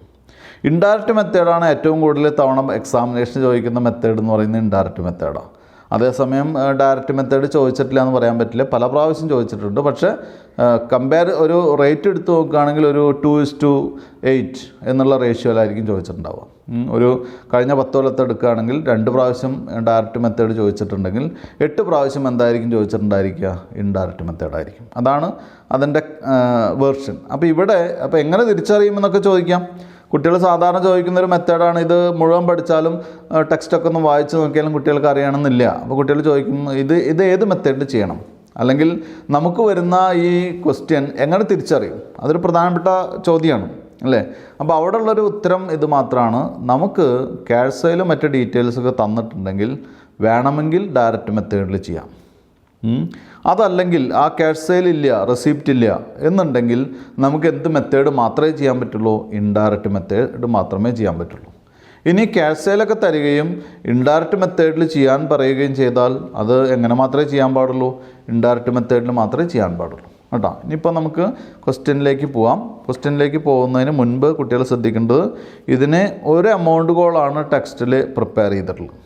ഇൻഡയറക്റ്റ് മെത്തേഡാണ് ഏറ്റവും കൂടുതൽ തവണ എക്സാമിനേഷൻ ചോദിക്കുന്ന മെത്തേഡ് എന്ന് പറയുന്നത് ഇൻഡയറക്റ്റ് മെത്തേഡാണ്. അതേസമയം ഡയറക്റ്റ് മെത്തേഡ് ചോദിച്ചിട്ടില്ല എന്ന് പറയാൻ പറ്റില്ല, പല പ്രാവശ്യം ചോദിച്ചിട്ടുണ്ട്. പക്ഷേ ഒരു റേറ്റ് എടുത്ത് നോക്കുകയാണെങ്കിൽ ഒരു 2:8 എന്നുള്ള റേഷ്യോയിലായിരിക്കും ചോദിച്ചിട്ടുണ്ടാവുക. ഒരു കഴിഞ്ഞ 10 കൊല്ലത്തെ എടുക്കുകയാണെങ്കിൽ 2 പ്രാവശ്യം ഡയറക്റ്റ് മെത്തേഡ് ചോദിച്ചിട്ടുണ്ടെങ്കിൽ 8 പ്രാവശ്യം എന്തായിരിക്കും ചോദിച്ചിട്ടുണ്ടായിരിക്കുക? ഇൻഡയറക്റ്റ് മെത്തേഡായിരിക്കും. അതാണ് അതിൻ്റെ വേർഷൻ. അപ്പോൾ എങ്ങനെ തിരിച്ചറിയുമെന്നൊക്കെ ചോദിക്കാം. കുട്ടികൾ സാധാരണ ചോദിക്കുന്നൊരു മെത്തേഡാണ്. ഇത് മുഴുവൻ പഠിച്ചാലും ടെക്സ്റ്റൊക്കെ ഒന്ന് വായിച്ച് നോക്കിയാലും കുട്ടികൾക്ക് അറിയണമെന്നില്ല. അപ്പോൾ കുട്ടികൾ ചോദിക്കും, ഇത് ഏത് മെത്തേഡിൽ ചെയ്യണം, അല്ലെങ്കിൽ നമുക്ക് വരുന്ന ഈ ക്വസ്റ്റ്യൻ എങ്ങനെ തിരിച്ചറിയും? അതൊരു പ്രധാനപ്പെട്ട ചോദ്യമാണ് അല്ലേ? അപ്പോൾ അവിടെ ഉള്ളൊരു ഉത്തരം ഇത് മാത്രമാണ്. നമുക്ക് ക്യാഷ് സെയിലും മറ്റ് ഡീറ്റെയിൽസൊക്കെ തന്നിട്ടുണ്ടെങ്കിൽ വേണമെങ്കിൽ ഡയറക്റ്റ് മെത്തേഡിൽ ചെയ്യാം. അതല്ലെങ്കിൽ ആ ക്യാഷ് സെയിൽ ഇല്ല, റെസിപ്റ്റ് ഇല്ല എന്നുണ്ടെങ്കിൽ നമുക്ക് എന്ത് മെത്തേഡ് മാത്രമേ ചെയ്യാൻ പറ്റുള്ളൂ? ഇൻഡയറക്റ്റ് മെത്തേഡ് മാത്രമേ ചെയ്യാൻ പറ്റുള്ളൂ. ഇനി ക്യാഷ് സെയിലൊക്കെ തരികയും ഇൻഡയറക്റ്റ് മെത്തേഡിൽ ചെയ്യാൻ പറയുകയും ചെയ്താൽ അത് എങ്ങനെ മാത്രമേ ചെയ്യാൻ പാടുള്ളൂ? ഇൻഡയറക്റ്റ് മെത്തേഡിൽ മാത്രമേ ചെയ്യാൻ പാടുള്ളൂ കേട്ടോ. ഇനിയിപ്പോൾ നമുക്ക് ക്വസ്റ്റ്യനിലേക്ക് പോവാം. ക്വസ്റ്റ്യനിലേക്ക് പോകുന്നതിന് മുൻപ് കുട്ടികൾ ശ്രദ്ധിക്കേണ്ടത്, ഇതിന് ഒരു എമൗണ്ട് ഗോളാണ് ടെക്സ്റ്റിൽ പ്രിപ്പയർ ചെയ്തിട്ടുള്ളത്.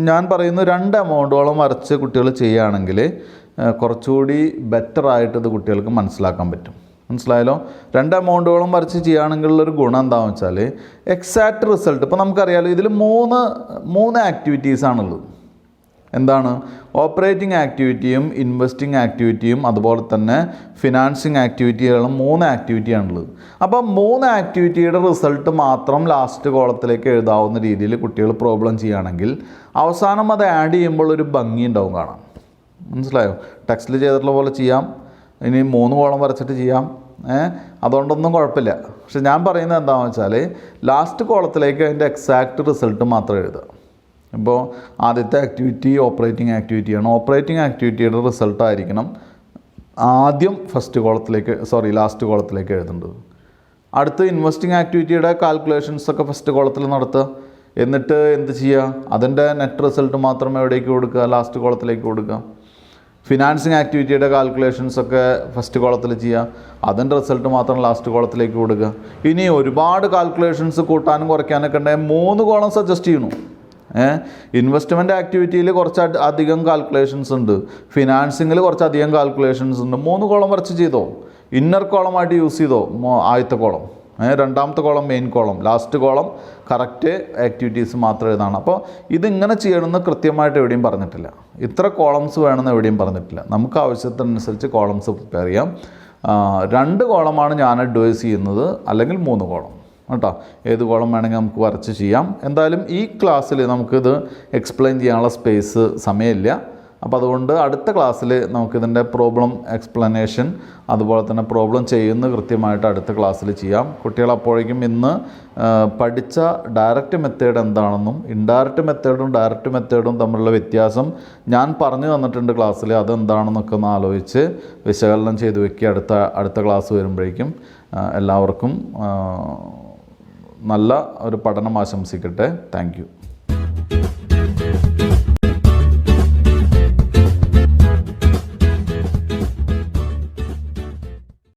ഞാൻ പറയുന്നു 2 എമൗണ്ടോളം വരച്ച് കുട്ടികൾ ചെയ്യുകയാണെങ്കിൽ കുറച്ചുകൂടി ബെറ്ററായിട്ട് ഇത് കുട്ടികൾക്ക് മനസ്സിലാക്കാൻ പറ്റും. മനസ്സിലായല്ലോ? 2 എമൗണ്ടോളം വരച്ച് ചെയ്യുകയാണെങ്കിലുള്ളൊരു ഗുണം എന്താണെന്ന് വെച്ചാൽ എക്സാക്റ്റ് റിസൾട്ട്. ഇപ്പോൾ നമുക്കറിയാമല്ലോ, ഇതിൽ മൂന്ന് ആക്ടിവിറ്റീസാണുള്ളത്. എന്താണ്? ഓപ്പറേറ്റിംഗ് ആക്ടിവിറ്റിയും ഇൻവെസ്റ്റിംഗ് ആക്ടിവിറ്റിയും അതുപോലെ തന്നെ ഫിനാൻസിങ് ആക്ടിവിറ്റികളും 3 ആക്ടിവിറ്റിയാണുള്ളത്. അപ്പോൾ 3 ആക്ടിവിറ്റിയുടെ റിസൾട്ട് മാത്രം ലാസ്റ്റ് കോളത്തിലേക്ക് എഴുതാവുന്ന രീതിയിൽ കുട്ടികൾ പ്രോബ്ലം ചെയ്യുകയാണെങ്കിൽ അവസാനം അത് ആഡ് ചെയ്യുമ്പോൾ ഒരു ഭംഗി ഉണ്ടാവും കാണാം. മനസ്സിലായോ? ടെക്സ്റ്റിൽ ചെയ്തിട്ടുള്ള പോലെ ചെയ്യാം, ഇനി 3 കോളം വരച്ചിട്ട് ചെയ്യാം. അതുകൊണ്ടൊന്നും കുഴപ്പമില്ല. പക്ഷെ ഞാൻ പറയുന്നത് എന്താണെന്ന് വെച്ചാൽ ലാസ്റ്റ് കോളത്തിലേക്ക് അതിൻ്റെ എക്സാക്റ്റ് റിസൾട്ട് മാത്രം എഴുതുക. ഇപ്പോൾ ആദ്യത്തെ ആക്ടിവിറ്റി ഓപ്പറേറ്റിംഗ് ആക്ടിവിറ്റിയാണ്. ഓപ്പറേറ്റിംഗ് ആക്ടിവിറ്റിയുടെ റിസൾട്ടായിരിക്കണം ആദ്യം ലാസ്റ്റ് കോളത്തിലേക്ക് എഴുതേണ്ടത്. അടുത്ത് ഇൻവെസ്റ്റിംഗ് ആക്ടിവിറ്റിയുടെ കാൽക്കുലേഷൻസൊക്കെ ഫസ്റ്റ് കോളത്തിൽ നടത്തുക. എന്നിട്ട് എന്ത് ചെയ്യുക? അതിൻ്റെ നെറ്റ് റിസൾട്ട് മാത്രം എവിടേക്ക് കൊടുക്കുക? ലാസ്റ്റ് കോളത്തിലേക്ക് കൊടുക്കുക. ഫിനാൻസിങ് ആക്ടിവിറ്റിയുടെ കാൽക്കുലേഷൻസൊക്കെ ഫസ്റ്റ് കോളത്തിൽ ചെയ്യുക, അതിൻ്റെ റിസൾട്ട് മാത്രം ലാസ്റ്റ് കോളത്തിലേക്ക് കൊടുക്കുക. ഇനി ഒരുപാട് കാൽക്കുലേഷൻസ് കൂട്ടാനും കുറയ്ക്കാനൊക്കെ ഉണ്ടെങ്കിൽ 3 കോളം സജസ്റ്റ് ചെയ്യുന്നു. ഇൻവെസ്റ്റ്മെൻറ്റ് ആക്ടിവിറ്റിയിൽ കുറച്ച് അധികം കാൽക്കുലേഷൻസ് ഉണ്ട്, ഫിനാൻസിങ്ങിൽ കുറച്ചധികം കാൽക്കുലേഷൻസ് ഉണ്ട്. 3 കോളം വരച്ച് ചെയ്തോ, ഇന്നർ കോളമായിട്ട് യൂസ് ചെയ്തോ ആദ്യത്തെ കോളം, രണ്ടാമത്തെ column main column, last column correct activities മാത്രം എഴുതാണ്. അപ്പോൾ ഇതിങ്ങനെ ചെയ്യണമെന്ന് കൃത്യമായിട്ട് എവിടെയും പറഞ്ഞിട്ടില്ല. ഇത്ര കോളംസ് വേണമെന്ന് എവിടെയും പറഞ്ഞിട്ടില്ല. നമുക്ക് ആവശ്യത്തിനനുസരിച്ച് കോളംസ് പ്രിപ്പയർ ചെയ്യാം. 2 കോളമാണ് ഞാൻ അഡ്വൈസ് ചെയ്യുന്നത്, അല്ലെങ്കിൽ 3 കോളം കേട്ടോ. ഏത് കോളം വേണമെങ്കിൽ നമുക്ക് വരച്ച് ചെയ്യാം. എന്തായാലും ഈ ക്ലാസ്സിൽ നമുക്കിത് എക്സ്പ്ലെയിൻ ചെയ്യാനുള്ള സമയമില്ല. അപ്പോൾ അതുകൊണ്ട് അടുത്ത ക്ലാസ്സിൽ നമുക്കിതിൻ്റെ പ്രോബ്ലം എക്സ്പ്ലനേഷൻ അതുപോലെ തന്നെ പ്രോബ്ലം ചെയ്യുന്നത് കൃത്യമായിട്ട് അടുത്ത ക്ലാസ്സിൽ ചെയ്യാം. കുട്ടികൾ അപ്പോഴേക്കും ഇന്ന് പഠിച്ച ഡയറക്റ്റ് മെത്തേഡ് എന്താണെന്നും ഇൻഡയറക്റ്റ് മെത്തേഡും ഡയറക്റ്റ് മെത്തേഡും തമ്മിലുള്ള വ്യത്യാസം ഞാൻ പറഞ്ഞു തന്നിട്ടുണ്ട് ക്ലാസ്സിൽ, അതെന്താണെന്നൊക്കെ ഒന്ന് ആലോചിച്ച് വിശകലനം ചെയ്ത് വെക്കുക. അടുത്ത ക്ലാസ് വരുമ്പോഴേക്കും എല്ലാവർക്കും നല്ല ഒരു പഠനം ആശംസിക്കട്ടെ. Thank you.